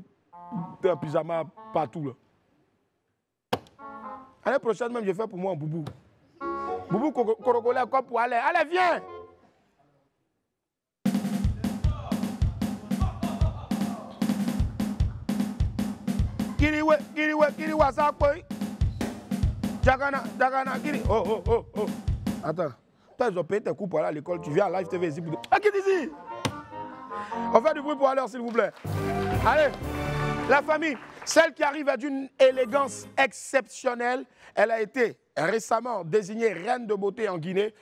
de pyjama partout. Là. L'année prochaine, même, je fais pour moi un boubou. Boubou corocolé comme pour aller. Allez, viens! Kiriwa, ça quoi? Jagana, Kiri. Oh. Attends. Toi, ils ont payé tes cours pour aller à l'école. Tu viens à Live TV ici pour... Ah, qui est ici? On fait du bruit pour aller, s'il vous plaît. Allez, la famille, celle qui arrive à d'une élégance exceptionnelle, elle a été récemment désignée reine de beauté en Guinée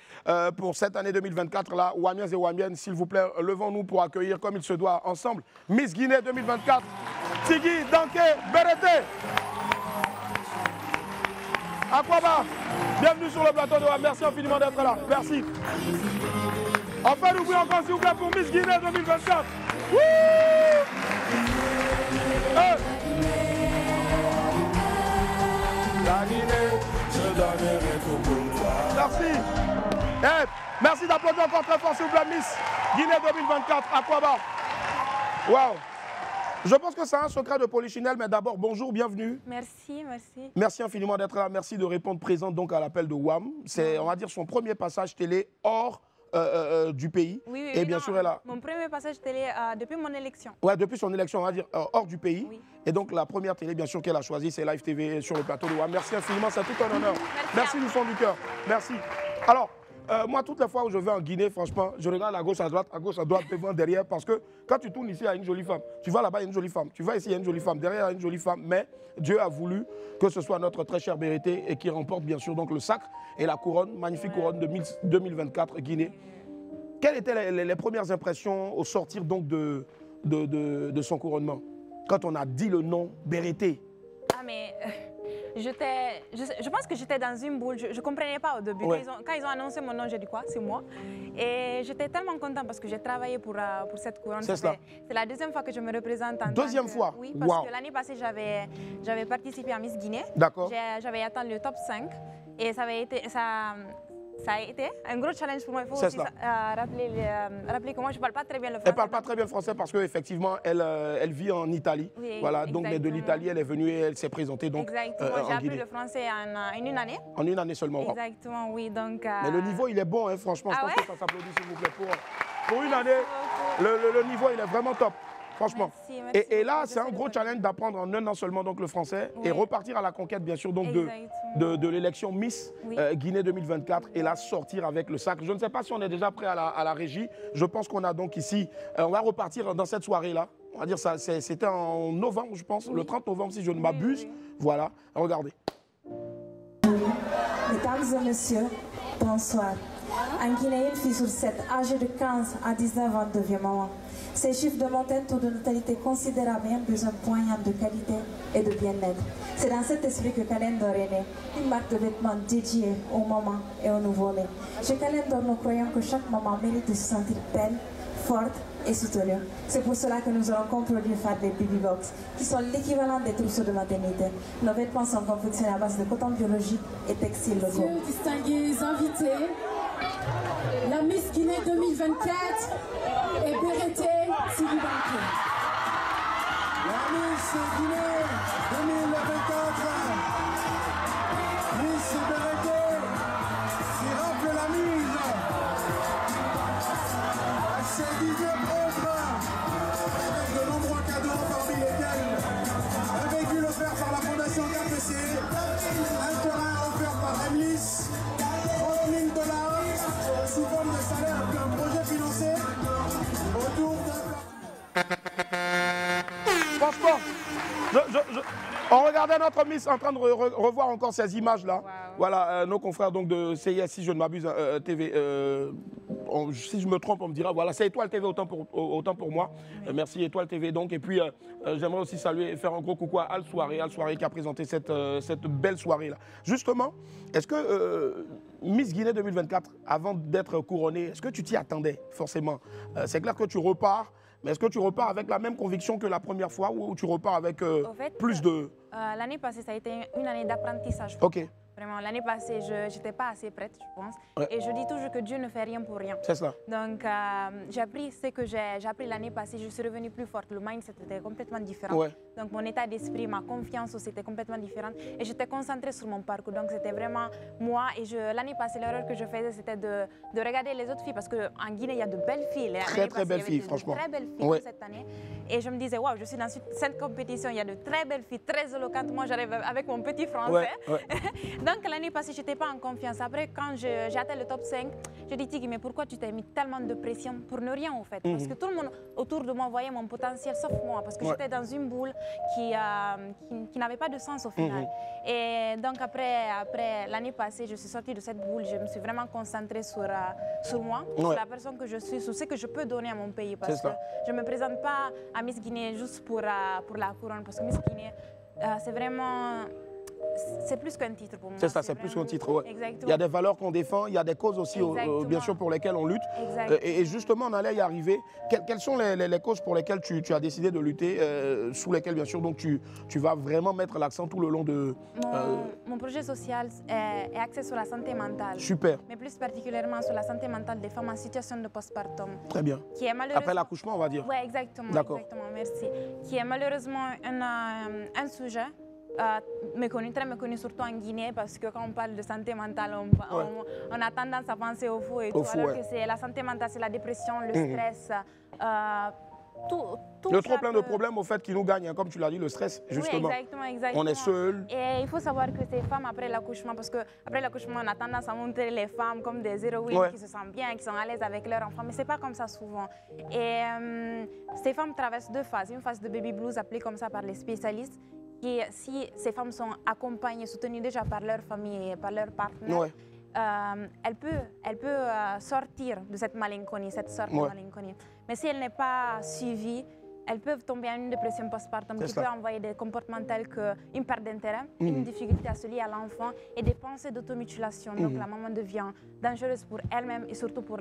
pour cette année 2024. Là, Wamiens et Wamiennes, s'il vous plaît, levons-nous pour accueillir comme il se doit ensemble Miss Guinée 2024, Tigui Danké Berete. Aquaba, bienvenue sur le plateau de WAM. Merci infiniment d'être là. Merci. On fait du bruit encore, s'il vous plaît, pour Miss Guinée 2024. Wouh! La Guinée, je donnerai tout pour toi. Merci. Merci d'applaudir encore très fort, s'il vous plaît, Miss Guinée 2024. Aquaba. Waouh! Je pense que c'est un secret de Polichinelle, mais d'abord, bonjour, bienvenue. Merci. Merci infiniment d'être là. Merci de répondre présente donc à l'appel de WAM. C'est, on va dire, son premier passage télé hors du pays. Oui, et bien sûr, elle a... Mon premier passage télé depuis mon élection. Ouais, depuis son élection, on va dire, hors du pays. Oui. Et donc, la première télé, bien sûr, qu'elle a choisie, c'est Live TV sur le plateau de WAM. Merci infiniment, c'est tout un honneur. Merci du fond du cœur. Merci. Alors, moi, toutes les fois où je vais en Guinée, franchement, je regarde à gauche, à droite, devant, derrière, parce que quand tu tournes ici, il y a une jolie femme. Tu vas là-bas, il y a une jolie femme. Tu vas ici, il y a une jolie femme. Derrière, il y a une jolie femme. Mais Dieu a voulu que ce soit notre très chère Bérété et qui remporte bien sûr donc le sacre et la couronne, magnifique couronne de 2024 Guinée. Quelles étaient les premières impressions au sortir donc de son couronnement? Quand on a dit le nom Bérété. Ah mais je pense que j'étais dans une boule, je ne comprenais pas au début. Ouais. Quand ils ont annoncé mon nom, j'ai dit quoi? C'est moi. Et j'étais tellement contente parce que j'ai travaillé pour cette couronne. C'est ça. C'est la deuxième fois que je me représente en Deuxième fois? Oui, parce Wow. que l'année passée, j'avais participé à Miss Guinée. D'accord. J'avais atteint le top 5 et ça a été un gros challenge pour moi. Il faut aussi rappeler que moi, je ne parle pas très bien le français. Elle ne parle pas très bien le français parce qu'effectivement, elle vit en Italie. Oui, voilà, donc mais de exactement. l'Italie, elle est venue et elle s'est présentée donc, Exactement, j'ai en appris Guinée. le français en une année. En une année seulement. Wow. Exactement, oui. Donc, Mais le niveau, il est bon, hein, franchement. Ah je ouais? pense que ça s'applaudit, s'il vous plaît. Pour une année, le niveau, il est vraiment top. Franchement. Merci, Et là, c'est un gros challenge d'apprendre en un an seulement donc, le français et repartir à la conquête, bien sûr, donc, de l'élection Miss Guinée 2024 et là, sortir avec le sacre. Je ne sais pas si on est déjà prêt à la régie. Je pense qu'on a donc ici, on va repartir dans cette soirée-là. On va dire ça, c'était en novembre, je pense, le 30 novembre, si je ne m'abuse. Voilà, regardez. Mesdames et messieurs, bonsoir. En Guinée, une fille sur 7, âgée de 15 à 19 ans, devient maman. Ces chiffres démontrent un taux de natalité considérable et un besoin poignant de qualité et de bien-être. C'est dans cet esprit que Calendor est né, une marque de vêtements dédiée aux mamans et aux nouveau-nés. Chez Calendor, nous croyons que chaque maman mérite de se sentir belle, forte et soutenue. C'est pour cela que nous allons produire des baby box, qui sont l'équivalent des trousseaux de maternité. Nos vêtements sont confectionnés à base de coton biologique et textiles locaux. Messieurs, distingués invités, la Miss Guinée 2024 est Bérété Silibanké. La Miss Guinée 2024, Miss Bérété, qui rafle la mise. À ses 19 autres, avec de nombreux cadeaux parmi lesquels un véhicule offert par la Fondation KPC, un terrain offert par Emlis, $30 000 sous forme de salaire d'un projet financé autour d'un... Franchement, on regardait notre Miss en train de revoir encore ces images-là. Voilà, nos confrères donc de CIS, si je ne m'abuse, TV. Si je me trompe, on me dira, voilà, c'est Étoile TV autant pour moi. Merci Étoile TV donc. Et puis, j'aimerais aussi saluer et faire un gros coucou à Al Soirée qui a présenté cette belle soirée-là. Justement, est-ce que Miss Guinée 2024, avant d'être couronnée, est-ce que tu t'y attendais forcément? C'est clair que tu repars. Mais est-ce que tu repars avec la même conviction que la première fois ou tu repars avec plus de... L'année passée, ça a été une année d'apprentissage. Ok. Vraiment, l'année passée, je n'étais pas assez prête, je pense. Ouais. Et je dis toujours que Dieu ne fait rien pour rien. C'est ça. Donc, j'ai appris ce que j'ai appris l'année passée. Je suis revenue plus forte. Le mindset était complètement différent. Ouais. Donc, mon état d'esprit, ma confiance aussi était complètement différente. Et j'étais concentrée sur mon parcours. Donc, c'était vraiment moi. Et l'année passée, l'erreur que je faisais, c'était de regarder les autres filles. Parce qu'en Guinée, il y a de belles filles. Très belles filles, franchement. Très belles filles cette année. Et je me disais, waouh, je suis dans cette compétition. Il y a de très belles filles, très éloquentes. Moi, j'arrive avec mon petit français. Donc, l'année passée, je n'étais pas en confiance. Après, quand j'ai atteint le top 5, je dis, Tigui, mais pourquoi tu t'es mis tellement de pression pour ne rien, en fait? Parce que tout le monde autour de moi voyait mon potentiel, sauf moi. Parce que j'étais dans une boule qui n'avait pas de sens au final. Et donc, après l'année passée, je suis sortie de cette boule. Je me suis vraiment concentrée sur moi, sur la personne que je suis, sur ce que je peux donner à mon pays. Parce que je ne me présente pas à Miss Guinée juste pour la couronne. Parce que Miss Guinée, c'est vraiment... C'est plus qu'un titre pour moi. C'est ça, c'est plus qu'un titre. Ouais. Exactement. Il y a des valeurs qu'on défend, il y a des causes aussi, bien sûr, pour lesquelles on lutte. Et justement, on allait y arriver. Quelles sont les causes pour lesquelles tu as décidé de lutter, sous lesquelles, bien sûr, donc tu vas vraiment mettre l'accent tout le long de... Mon projet social est axé sur la santé mentale. Super. Mais plus particulièrement sur la santé mentale des femmes en situation de postpartum. Très bien. Qui est malheureusement... Après l'accouchement, on va dire. Oui, exactement. D'accord. Exactement, merci. Qui est malheureusement un sujet méconnu, très méconnu, surtout en Guinée, parce que quand on parle de santé mentale, on a tendance à penser au fou et tout, alors que la santé mentale, c'est la dépression, le stress, Le trop plein de problèmes au fait qui nous gagne, hein, comme tu l'as dit, le stress, justement. Oui, exactement. On est seul. Et il faut savoir que ces femmes, après l'accouchement, parce qu'après l'accouchement, on a tendance à montrer les femmes comme des héroïnes qui se sentent bien, qui sont à l'aise avec leur enfant, mais ce n'est pas comme ça souvent. Et ces femmes traversent deux phases. Une phase de baby blues, appelée comme ça par les spécialistes, qui, si ces femmes sont accompagnées, soutenues déjà par leur famille et par leur partenaire, elle peut sortir de cette malinconie, cette sorte de malinconie. Mais si elle n'est pas suivie, elles peuvent tomber en une dépression postpartum qui peut envoyer des comportements tels qu'une perte d'intérêt, une difficulté à se lier à l'enfant et des pensées d'automutilation. Donc la maman devient dangereuse pour elle-même et surtout pour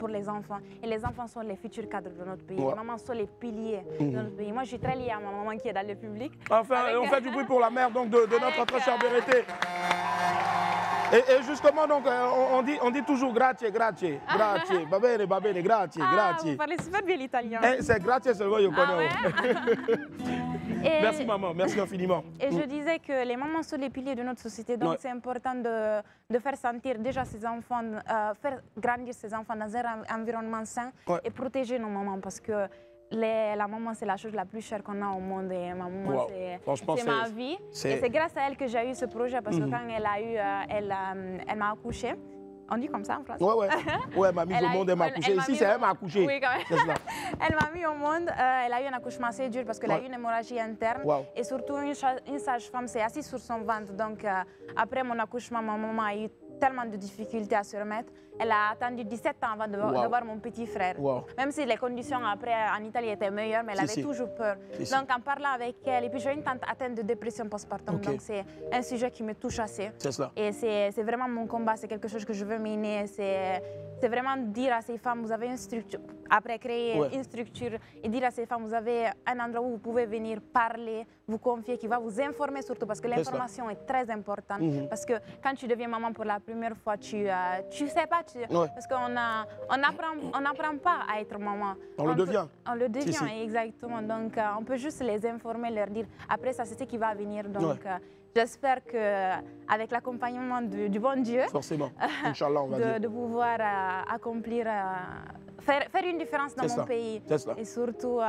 les enfants. Et les enfants sont les futurs cadres de notre pays. Les mamans sont les piliers de notre pays. Moi, je suis très liée à ma maman qui est dans le public. Enfin, on fait du bruit pour la mère donc, de notre très chère Bérété. Et justement, donc, on dit toujours grazie, grazie, grazie, va bene, grazie, grazie. Vous parlez super bien l'italien. C'est grazie seulement, je connais. Merci maman, merci infiniment. Et je disais que les mamans sont les piliers de notre société, donc c'est important de faire sentir déjà ses enfants, faire grandir ses enfants dans un environnement sain et protéger nos mamans parce que la maman, c'est la chose la plus chère qu'on a au monde et ma maman, c'est ma vie. Et c'est grâce à elle que j'ai eu ce projet parce que quand elle m'a accouché, on dit comme ça en français? Ouais, elle m'a mis au monde, elle m'a accouché. Ici, c'est elle m'a accouché. Oui, quand même. Elle m'a mis au monde, elle a eu un accouchement assez dur parce qu'elle a eu une hémorragie interne. Et surtout, une sage-femme s'est assise sur son ventre. Donc, après mon accouchement, ma maman a eu tellement de difficultés à se remettre. Elle a attendu 17 ans avant de voir mon petit frère. Même si les conditions après en Italie étaient meilleures, mais elle avait toujours peur. Donc en parlant avec elle, et puis j'ai une tante atteinte de dépression postpartum, donc c'est un sujet qui me touche assez. Et c'est vraiment mon combat, c'est quelque chose que je veux mener. C'est vraiment dire à ces femmes, vous avez une structure, après créer une structure et dire à ces femmes, vous avez un endroit où vous pouvez venir parler, vous confier, qui va vous informer surtout, parce que l'information est très importante. Parce que quand tu deviens maman pour la première fois, tu sais pas, parce qu'on n'apprend pas à être maman. On le devient. On le devient, exactement. Donc on peut juste les informer, leur dire, après ça c'est ce qui va venir. Donc j'espère qu'avec l'accompagnement du bon Dieu, forcément, Inch'Allah, on va dire, de pouvoir accomplir, faire une différence dans mon pays et surtout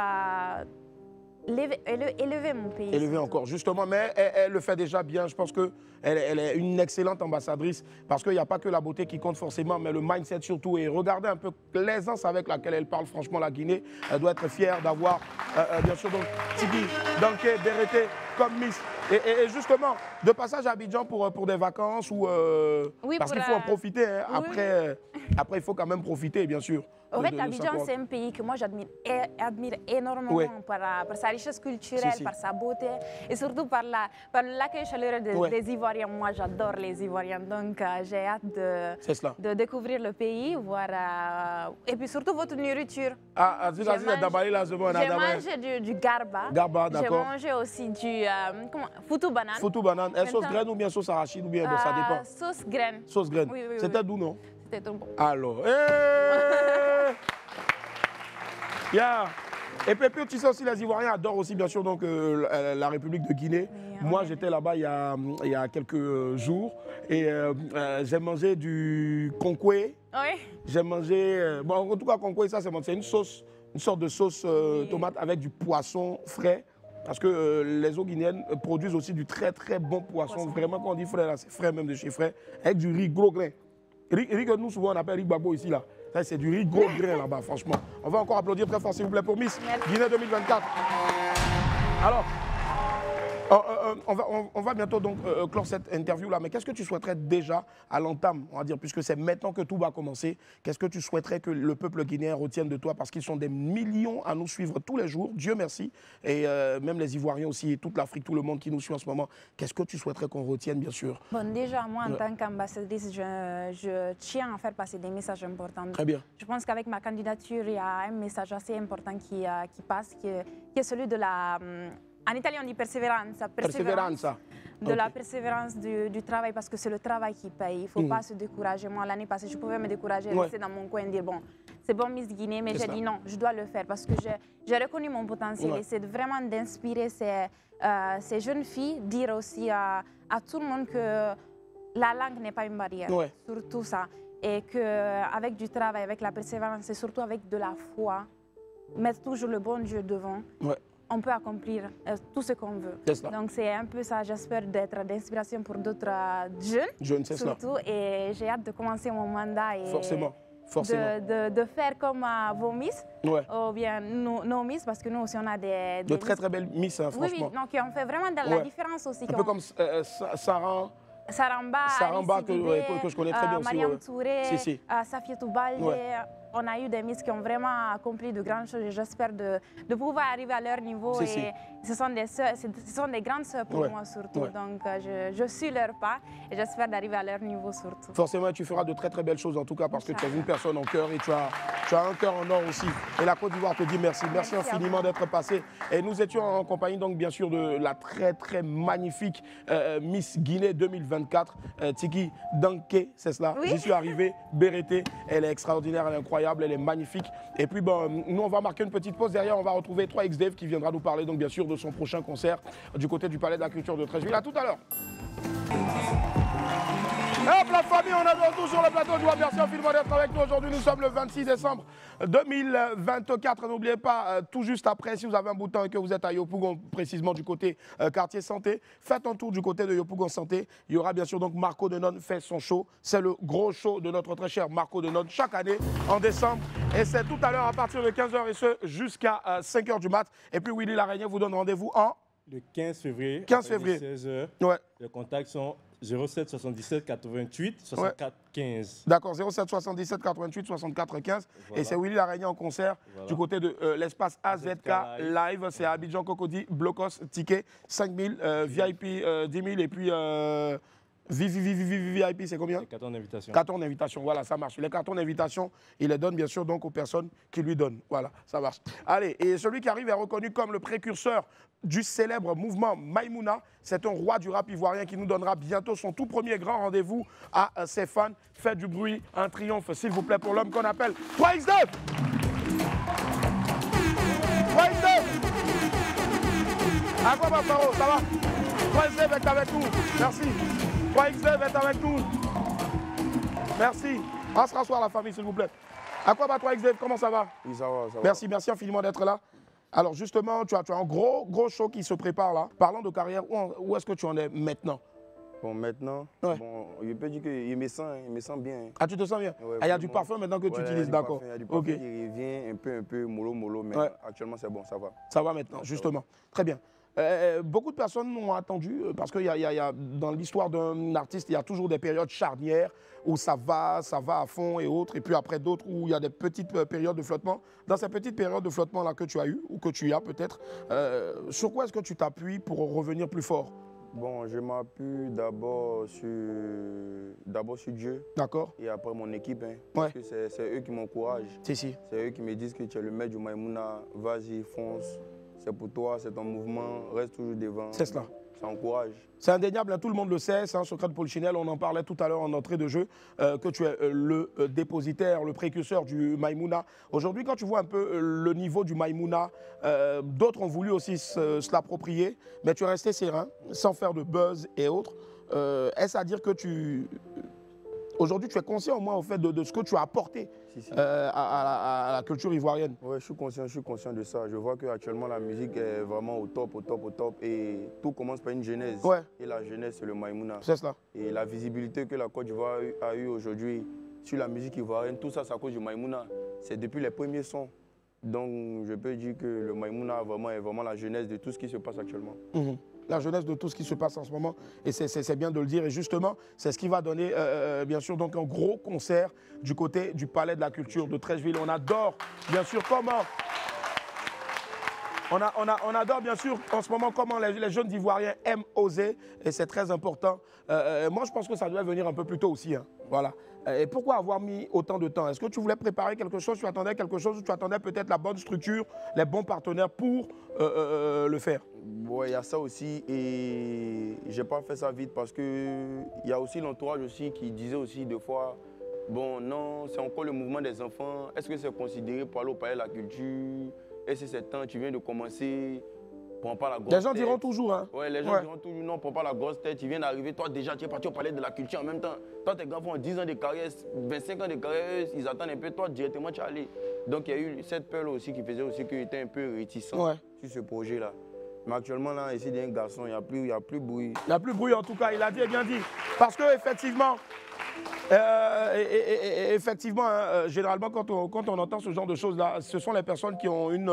élever mon pays. Élever encore, justement, mais elle le fait déjà bien. Je pense qu'elle est une excellente ambassadrice parce qu'il n'y a pas que la beauté qui compte forcément, mais le mindset surtout. Et regardez un peu l'aisance avec laquelle elle parle. Franchement, la Guinée, elle doit être fière d'avoir, bien sûr, donc Tigui, Danké, Bérété comme Miss. Et justement, de passage à Abidjan pour des vacances ou parce qu'il faut en profiter. Hein. Après, il faut quand même profiter, bien sûr. En fait, Abidjan, c'est un pays que moi j'admire énormément par sa richesse culturelle, par sa beauté et surtout par l'accueil chaleureux des Ivoiriens. Moi, j'adore les Ivoiriens, donc j'ai hâte de découvrir le pays, voir et puis surtout votre nourriture. J'ai mangé du garba. J'ai mangé aussi du foutou banane. Foutou banane. Sauce graine ou bien sauce arachide ou bien ça dépend. Sauce graine. Sauce graine. Oui. C'était d'où, non? C'était trop bon. Alors, Et puis tu sais aussi, les Ivoiriens adorent aussi bien sûr donc, la République de Guinée. Moi, j'étais là-bas il y a quelques jours et j'ai mangé du konkoué. J'ai mangé, bon, en tout cas, konkoué, ça c'est une sauce, une sorte de sauce tomate avec du poisson frais. Parce que les eaux guinéennes produisent aussi du très très bon poisson. Vraiment, quand on dit frais, c'est frais même de chez frais, avec du riz gros grain. Riz que nous, souvent, on appelle riz babo ici, là. C'est du riz gros grain, là-bas, franchement. On va encore applaudir très fort, s'il vous plaît, pour Miss Guinée 2024. Alors, on va bientôt donc clore cette interview-là. Mais qu'est-ce que tu souhaiterais déjà à l'entame, on va dire, puisque c'est maintenant que tout va commencer, qu'est-ce que tu souhaiterais que le peuple guinéen retienne de toi? Parce qu'ils sont des millions à nous suivre tous les jours, Dieu merci. Et même les Ivoiriens aussi, et toute l'Afrique, tout le monde qui nous suit en ce moment. Qu'est-ce que tu souhaiterais qu'on retienne, bien sûr? Bon, déjà, moi, en tant qu'ambassadrice, je tiens à faire passer des messages importants. Très bien. Je pense qu'avec ma candidature, il y a un message assez important qui passe, qui est celui de la... En italien, on dit persévérance. De la persévérance du travail, parce que c'est le travail qui paye. Il ne faut pas se décourager. Moi, l'année passée, je pouvais me décourager, rester dans mon coin et dire, bon, c'est bon Miss Guinée, mais j'ai dit non, je dois le faire parce que j'ai reconnu mon potentiel. Et c'est vraiment d'inspirer ces jeunes filles, dire aussi à tout le monde que la langue n'est pas une barrière. Surtout ça. Et qu'avec du travail, avec la persévérance et surtout avec de la foi, mettre toujours le bon Dieu devant, on peut accomplir tout ce qu'on veut. Donc c'est un peu ça, j'espère d'être d'inspiration pour d'autres jeunes, surtout. Et j'ai hâte de commencer mon mandat et de faire comme vos Miss, ou bien nos Miss, parce que nous aussi on a des très très belles Miss, hein, franchement. Oui, donc on fait vraiment de la différence aussi. Un peu comme Saramba que je connais très bien aussi. Mariam Touré, Safietou Balde. On a eu des Miss qui ont vraiment accompli de grandes choses et j'espère de pouvoir arriver à leur niveau. Et ce sont des grandes sœurs pour moi surtout. Donc je suis leur pas et j'espère d'arriver à leur niveau surtout. Forcément, tu feras de très très belles choses en tout cas parce que tu es une personne en cœur et tu as un cœur en or aussi. Et la Côte d'Ivoire te dit merci. Merci infiniment d'être passé. Et nous étions en compagnie donc bien sûr de la très très magnifique Miss Guinée 2024, Tiki Danke, c'est cela. J'y suis arrivé, Bérété, elle est extraordinaire, elle est incroyable. Elle est magnifique. Et puis, bon, nous, on va marquer une petite pause. Derrière, on va retrouver 3XDave qui viendra nous parler, donc bien sûr, de son prochain concert du côté du Palais de la Culture de Treichville. À tout à l'heure. Hop, la famille, on est de retour sur le plateau. Je vous remercie infiniment d'être avec nous aujourd'hui. Nous sommes le 26 décembre 2024. N'oubliez pas, tout juste après, si vous avez un bout de temps et que vous êtes à Yopougon, précisément du côté quartier santé, faites un tour du côté de Yopougon Santé. Il y aura bien sûr donc Marco Denon fait son show. C'est le gros show de notre très cher Marco Denon chaque année en décembre. Et c'est tout à l'heure à partir de 15h et ce jusqu'à 5h du mat. Et puis Willy Laraignée vous donne rendez-vous le 15 février. 15 février. 16h. Ouais. Les contacts sont 07 77 88 64 15. D'accord, 07 77 88 64 15. Voilà. Et c'est Willy Laraignée en concert du côté de l'espace AZK Live. C'est Abidjan Cocody, Blocos, ticket 5000, VIP 10 000 et puis VIP, c'est combien? Les cartons d'invitation. Cartons d'invitation, voilà, ça marche. Les cartons d'invitation, il les donne bien sûr donc aux personnes qui lui donnent. Voilà, ça marche. Allez, et celui qui arrive est reconnu comme le précurseur du célèbre mouvement Maïmouna. C'est un roi du rap ivoirien qui nous donnera bientôt son tout premier grand rendez-vous à ses fans. Faites du bruit, un triomphe, s'il vous plaît, pour l'homme qu'on appelle 3XDave. 3XDave. À quoi, ma Faro, ça va? 3XDave est avec nous. Merci. 3XDave est avec nous. Merci. On se rasseoir la famille, s'il vous plaît. À quoi va 3XDave? Comment ça va? Oui, ça va, ça va. Merci infiniment d'être là. Alors justement, tu as un gros show qui se prépare là. Parlons de carrière, où est-ce que tu en es maintenant? Bon, maintenant, bon, je peux dire qu'il me sent bien. Ah, tu te sens bien? Ouais, il y a du parfum maintenant que tu utilises, d'accord. Il y a du parfum qui revient un peu mollo, mais actuellement c'est bon, ça va. Ça va maintenant, justement. Très bien. Beaucoup de personnes ont attendu, parce que dans l'histoire d'un artiste, il y a toujours des périodes charnières où ça va à fond et autres, et puis après d'autres où il y a des petites périodes de flottement. Dans ces petites périodes de flottement-là que tu as eues, ou que tu as peut-être, sur quoi est-ce que tu t'appuies pour revenir plus fort? Bon, je m'appuie d'abord sur Dieu. D'accord. Et après mon équipe, hein, parce que c'est eux qui m'encouragent. C'est eux qui me disent que tu es le maître du Maïmouna, vas-y, fonce. C'est pour toi, c'est ton mouvement, reste toujours devant. C'est cela. Ça encourage. C'est indéniable, hein, tout le monde le sait, c'est un secret de Polichinelle, on en parlait tout à l'heure en entrée de jeu, que tu es le dépositaire, le précurseur du Maïmouna. Aujourd'hui, quand tu vois un peu le niveau du Maïmouna, d'autres ont voulu aussi se l'approprier, mais tu es resté serein, sans faire de buzz et autres. Est-ce à dire que aujourd'hui, tu es conscient au moins au fait de ce que tu as apporté à la culture ivoirienne? Oui, je suis conscient de ça. Je vois qu'actuellement, la musique est vraiment au top. Et tout commence par une genèse. Ouais. Et la genèse, c'est le Maïmouna. C'est cela. Et la visibilité que la Côte d'Ivoire a eue aujourd'hui sur la musique ivoirienne, tout ça, c'est à cause du Maïmouna. C'est depuis les premiers sons. Donc, je peux dire que le Maïmouna est vraiment la genèse de tout ce qui se passe actuellement. La jeunesse de tout ce qui se passe en ce moment, et c'est bien de le dire. Et justement, c'est ce qui va donner, bien sûr, donc un gros concert du côté du Palais de la Culture de Treichville. On adore, bien sûr, comment... On adore, bien sûr, en ce moment, comment les jeunes Ivoiriens aiment oser, et c'est très important. Moi, je pense que ça doit venir un peu plus tôt aussi. Hein. Voilà. Et pourquoi avoir mis autant de temps? Est-ce que tu voulais préparer quelque chose, tu attendais quelque chose, ou tu attendais peut-être la bonne structure, les bons partenaires pour le faire? Oui, il y a ça aussi, et je n'ai pas fait ça vite parce qu'il y a aussi l'entourage aussi qui disait aussi deux fois, bon non, c'est encore le mouvement des enfants, est-ce que c'est considéré pour aller au Palais de la Culture? Est-ce que c'est temps, tu viens de commencer? Prends pas la grosse Les gens tête. diront toujours, hein. Ouais, les gens diront toujours, non, prends pas la grosse tête. Tu viens d'arriver, toi déjà, tu es parti au palais de la culture en même temps. Toi, tes gars font 10 ans de carrière, 25 ans de carrière, ils attendent un peu, toi, directement, tu es allé. Donc, il y a eu cette peur aussi qui faisait aussi qu'il était un peu réticent sur ce projet-là. Mais actuellement, là, ici, il y a un garçon, il n'y a plus bruit. Il n'y a plus bruit, en tout cas, il a dit et bien dit. Parce que, effectivement, généralement, quand on entend ce genre de choses-là, ce sont les personnes qui ont une,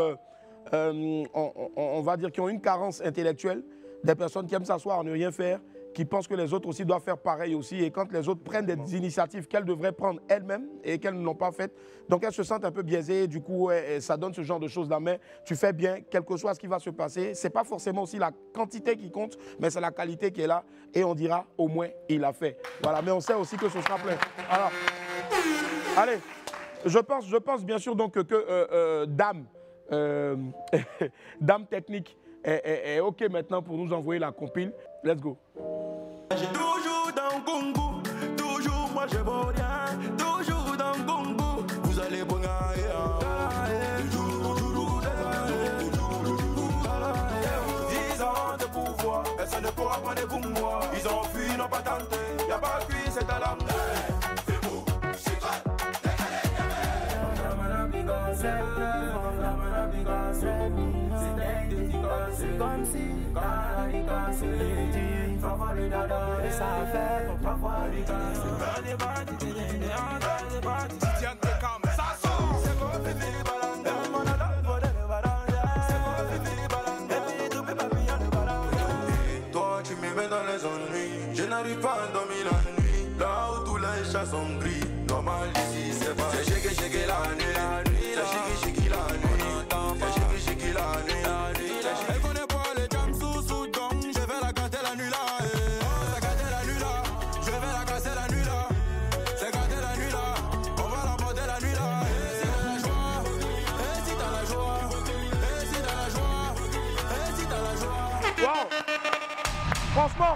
on va dire, qui ont une carence intellectuelle, des personnes qui aiment s'asseoir, ne rien faire, qui pensent que les autres aussi doivent faire pareil aussi. Et quand les autres prennent des initiatives qu'elles devraient prendre elles-mêmes et qu'elles n'ont pas faites, donc elles se sentent un peu biaisées, du coup, ça donne ce genre de choses-là. Mais tu fais bien, quel que soit ce qui va se passer, ce n'est pas forcément aussi la quantité qui compte, mais c'est la qualité qui est là. Et on dira, au moins, il l'a fait. Voilà, mais on sait aussi que ce sera plein. Alors, allez, je pense bien sûr donc que Dame, Dame Technique est OK maintenant pour nous envoyer la compile. Let's go. Toujours dans Congo, toujours moi je vaux rien. Toujours dans Congo, vous allez bon de pouvoir, personne ne pourra prendre pour moi. Ils ont fui, ils n'ont pas tenté. Y'a pas de cuit, c'est à l'âme. C'est beau, c'est quoi? C'est comme si ça fait parfois les gars. Toi tu me mets dans les ennuis. Je n'arrive pas à dormir la nuit. Là où tous les chats sont gris. Normal ici c'est pas. C'est chégué la nuit. C'est chégué la nuit. C'est chégué la nuit. Elle connaît pas les jams sous donc je vais la gâter la nuit là. C'est gâter la nuit là. Je vais la casser la nuit là. C'est gâter la nuit là. On va la porter la nuit là. Et si t'as la joie. Et si t'as la joie. Et si t'as la joie. Et si t'as la joie. Wow. Franchement,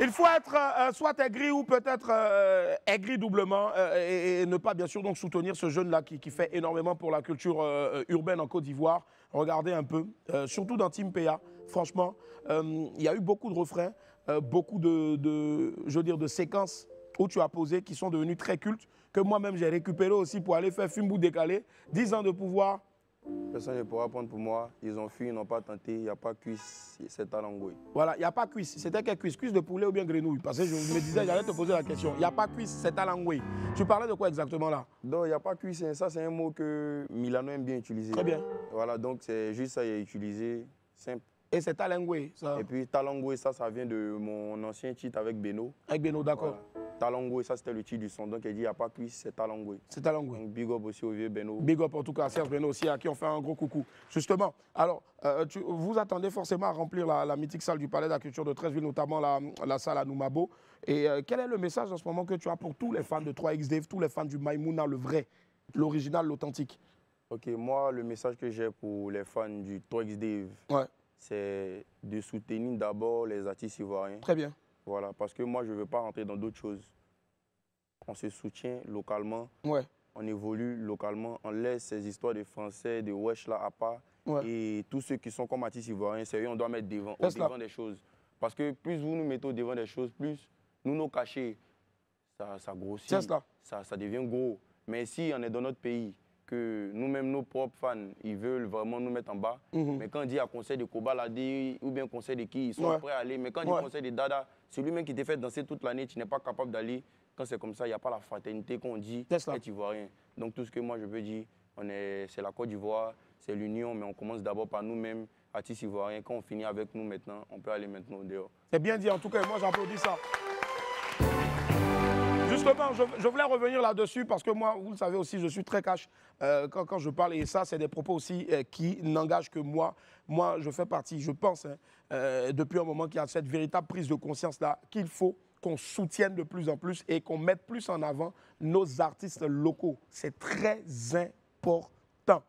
il faut être soit aigri ou peut-être aigri doublement et ne pas bien sûr donc soutenir ce jeune-là qui fait énormément pour la culture urbaine en Côte d'Ivoire. Regardez un peu, surtout dans Team PA, franchement, il y a eu beaucoup de refrains, beaucoup je veux dire, de séquences où tu as posé qui sont devenues très cultes, que moi-même j'ai récupéré aussi pour aller faire Fumbu décalé, 10 ans de pouvoir. Personne ne pourra prendre pour moi. Ils ont fui, ils n'ont pas tenté. Il n'y a pas cuisse, c'est talangoué. Voilà, il n'y a pas cuisse. C'était quelle cuisse? Cuisse de poulet ou bien grenouille? Parce que je me disais, j'allais te poser la question. Il n'y a pas cuisse, c'est talangoué. Tu parlais de quoi exactement là? Non, il n'y a pas cuisse. Ça, c'est un mot que Milano aime bien utiliser. Très bien. Voilà, donc c'est juste ça, il est utilisé. Simple. Et c'est talangoué, ça? Et puis talangoué, ça vient de mon ancien titre avec Beno. Avec Beno, d'accord. Voilà. Talangoué, ça c'était le titre du son. Donc il dit, il n'y a pas cuisse, c'est talangoué. C'est talangoué. Donc big up aussi au vieux Beno. Big up en tout cas à Serge Beno aussi, à qui on fait un gros coucou. Justement, alors, vous attendez forcément à remplir la mythique salle du Palais de la Culture de Treichville, notamment la salle à Noumabo. Et quel est le message en ce moment que tu as pour tous les fans de 3X Dave, tous les fans du Maïmouna, le vrai, l'original, l'authentique? Ok, moi, le message que j'ai pour les fans du 3X Dave, c'est de soutenir d'abord les artistes ivoiriens. Très bien. Voilà, parce que moi, je ne veux pas rentrer dans d'autres choses. On se soutient localement, on évolue localement, on laisse ces histoires de Français, de wesh là à part. Et tous ceux qui sont comme artistes ivoiriens, c'est eux, on doit mettre au devant des choses. Parce que plus vous nous mettez au devant des choses, plus nous nos cachets, ça grossit, ça devient gros. Mais si on est dans notre pays, que nous-mêmes, nos propres fans, ils veulent vraiment nous mettre en bas. Mais quand on dit à conseil de Kobalade ou bien conseil de qui, ils sont prêts à aller. Mais quand on dit conseil de Dada, c'est lui-même qui t'a fait danser toute l'année, tu n'es pas capable d'aller. Quand c'est comme ça, il n'y a pas la fraternité qu'on dit être ivoirien. Donc tout ce que moi je veux dire, c'est la Côte d'Ivoire, c'est l'union, mais on commence d'abord par nous-mêmes, artistes ivoiriens. Quand on finit avec nous maintenant, on peut aller maintenant au dehors. C'est bien dit, en tout cas, moi j'applaudis ça. Justement, je voulais revenir là-dessus parce que moi, vous le savez aussi, je suis très cash quand je parle. Et ça, c'est des propos aussi qui n'engagent que moi. Moi, je fais partie, je pense, depuis un moment qu'il y a cette véritable prise de conscience-là, qu'il faut qu'on soutienne de plus en plus et qu'on mette plus en avant nos artistes locaux. C'est très important.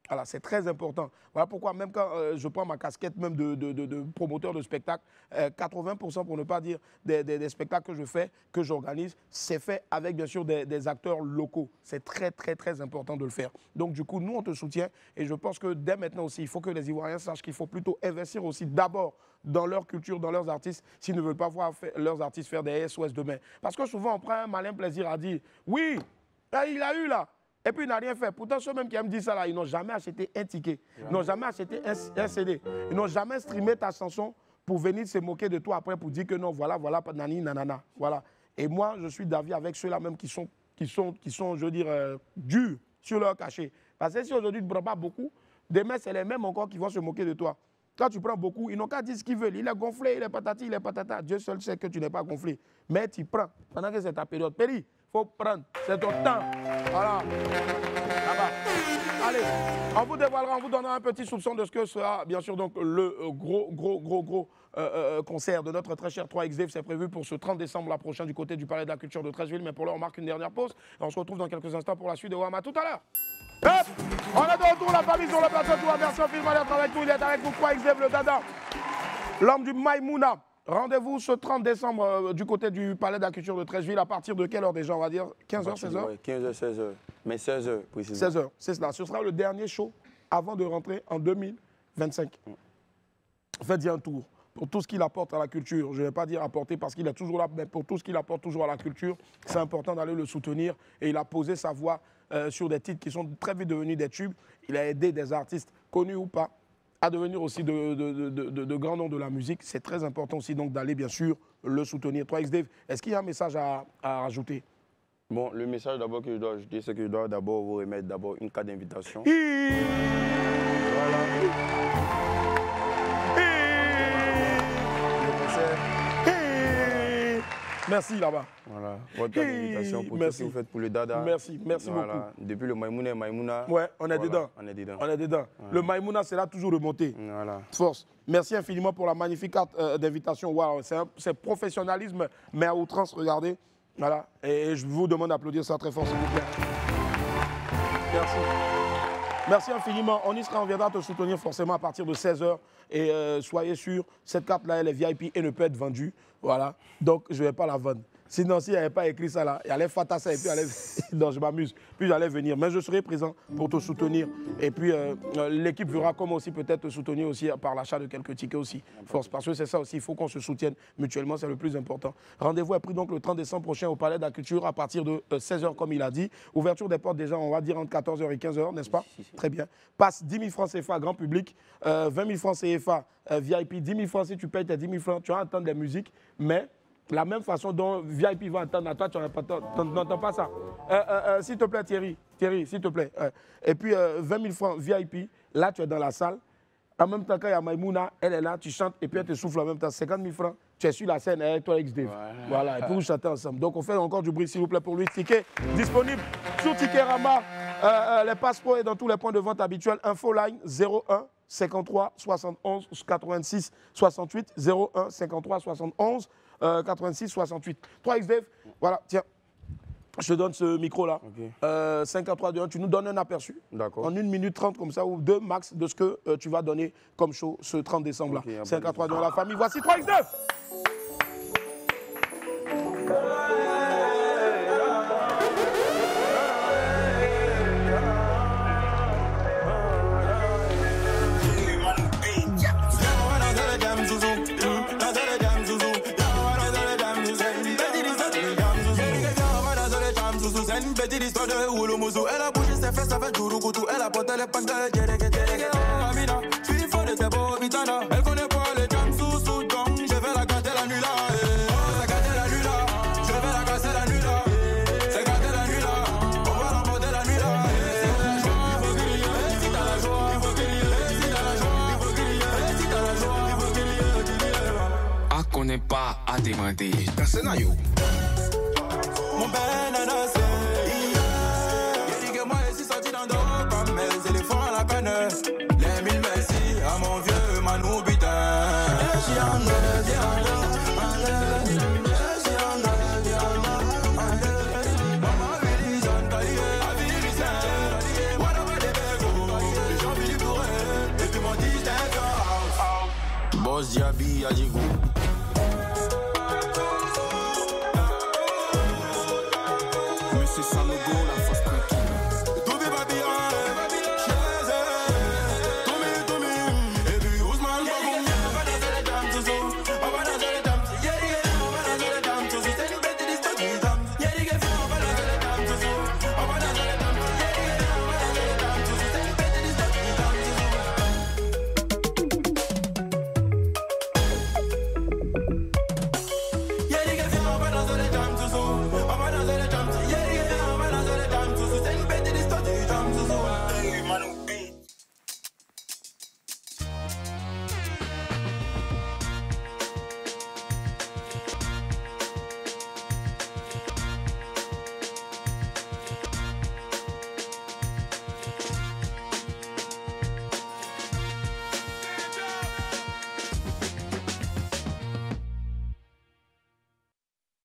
Voilà, c'est très important. Voilà pourquoi même quand je prends ma casquette même de promoteur de spectacle, 80% pour ne pas dire des spectacles que je fais, que j'organise, c'est fait avec bien sûr des acteurs locaux. C'est très très très important de le faire. Donc du coup, nous on te soutient et je pense que dès maintenant aussi, il faut que les Ivoiriens sachent qu'il faut plutôt investir aussi d'abord dans leur culture, dans leurs artistes, s'ils ne veulent pas voir leurs artistes faire des SOS demain. Parce que souvent on prend un malin plaisir à dire, oui, il a eu là. Et puis il n'a rien fait. Pourtant, ceux même qui me disent ça, là, ils n'ont jamais acheté un ticket. Ils n'ont jamais acheté un CD. Ils n'ont jamais streamé ta chanson pour venir se moquer de toi après pour dire que non, voilà, nani, nanana. Voilà. Et moi, je suis d'avis avec ceux-là même qui sont, je veux dire, durs sur leur cachet. Parce que si aujourd'hui tu ne prends pas beaucoup, demain, c'est les mêmes encore qui vont se moquer de toi. Quand tu prends beaucoup, ils n'ont qu'à dire ce qu'ils veulent. Il est gonflé, il est patati, il est patata. Dieu seul sait que tu n'es pas gonflé. Mais tu prends. Pendant que c'est ta période. Péri, il faut prendre. C'est ton temps. Voilà. Là-bas. Allez, on vous dévoilera, on vous donnera un petit soupçon de ce que sera, bien sûr, donc le gros concert de notre très cher 3XDave. C'est prévu pour ce 30 décembre la prochaine du côté du Palais de la Culture de Treichville. Mais pour l'heure, on marque une dernière pause. Et on se retrouve dans quelques instants pour la suite de Wama. Tout à l'heure. Hop, on est de retour, la famille sur le plateau. Tout va bien sûr, film alerte avec nous. Il est avec vous, 3XDave, le dada. L'homme du Maïmouna. Rendez-vous ce 30 décembre du côté du Palais de la Culture de Treichville. À partir de quelle heure déjà? On va dire 15h, 16h? Oui, 15h, 16h. Mais 16h, précisément. 16h, c'est cela. Ce sera le dernier show avant de rentrer en 2025. Faites-y un tour. Pour tout ce qu'il apporte à la culture, je ne vais pas dire apporter parce qu'il est toujours là, mais pour tout ce qu'il apporte toujours à la culture, c'est important d'aller le soutenir. Et il a posé sa voix sur des titres qui sont très vite devenus des tubes. Il a aidé des artistes, connus ou pas, à devenir aussi de grands noms de la musique. C'est très important aussi donc d'aller bien sûr le soutenir. 3XDave, est-ce qu'il y a un message à rajouter? Bon, le message d'abord que je dois ajouter, c'est que je dois d'abord vous remettre d'abord une carte d'invitation. Merci là-bas. Voilà, votre carte d'invitation pour tout ce que vous faites pour le dada. Merci beaucoup. Depuis le Maïmouna. Ouais, on est dedans. On est dedans. On est dedans. Voilà. Le Maïmouna, c'est là toujours remonté. Voilà. Force. Merci infiniment pour la magnifique carte d'invitation. Wow, c'est professionnalisme, mais à outrance, regardez. Voilà. Et je vous demande d'applaudir ça très fort, s'il vous plaît. Merci. Merci infiniment. On y sera, on viendra te soutenir forcément à partir de 16h. Et soyez sûr, cette carte-là, elle est VIP et ne peut être vendue. Voilà. Donc, je ne vais pas la vendre. Sinon, s'il n'y avait pas écrit ça là, il allait faire ça et puis allait... Non, je m'amuse. Puis j'allais venir. Mais je serai présent pour te soutenir. Et puis, l'équipe verra comment aussi peut-être te soutenir aussi par l'achat de quelques tickets aussi. Force. Parce que c'est ça aussi, il faut qu'on se soutienne mutuellement, c'est le plus important. Rendez-vous est pris donc le 30 décembre prochain au Palais de la Culture à partir de 16h comme il a dit. Ouverture des portes déjà, on va dire entre 14h et 15h, n'est-ce pas? Très bien. Passe 10 000 francs CFA grand public, 20 000 francs CFA VIP, 10 000 francs si tu payes tes 10 000 francs, tu vas entendre des musiques, mais... La même façon dont VIP va entendre à toi, tu n'entends pas ça. S'il te plaît, Thierry, s'il te plaît. Et puis, 20 000 francs VIP, là, tu es dans la salle. En même temps, quand il y a Maïmouna, elle est là, tu chantes et puis elle te souffle en même temps. 50 000 francs, tu es sur la scène avec toi, XDave. Voilà, et puis vous chantez ensemble. Donc, on fait encore du bruit, s'il vous plaît, pour lui. Ticket disponible sur Ticketama, les passeports et dans tous les points de vente habituels. Info line 01 53 71 86 68 01 53 71 86 68. 3XDave, voilà, tiens, je te donne ce micro-là. Okay. 5 4 3 2 1, tu nous donnes un aperçu. D'accord. En 1 minute 30 comme ça, ou 2 max de ce que tu vas donner comme show ce 30 décembre-là. Okay, 5 4 3 2 1, la famille, voici 3XDave. Petit l'histoire de Ouloumoussou. Elle a bougé ses fesses, ça fait Djourou-Koutou. Elle a porté les packs de Djereke. Oh Amina, je suis fou de tes beaux bitana. Elle connaît pas les jams sous donc je vais la gâter la nuit là. Oh, c'est gâter la nuit là. Je vais la casser la nuit là. C'est gâter la nuit là. On va l'emporter la nuit là. Il faut crier, si t'as la joie. Il faut crier, si t'as la joie. Il faut crier, si t'as la joie. Il faut crier. Ah, connais pas à demander. Dans ce scénario. Mon ben ananas. Les mille merci à mon vieux Manou Bitin. boss Diaby, Adigo.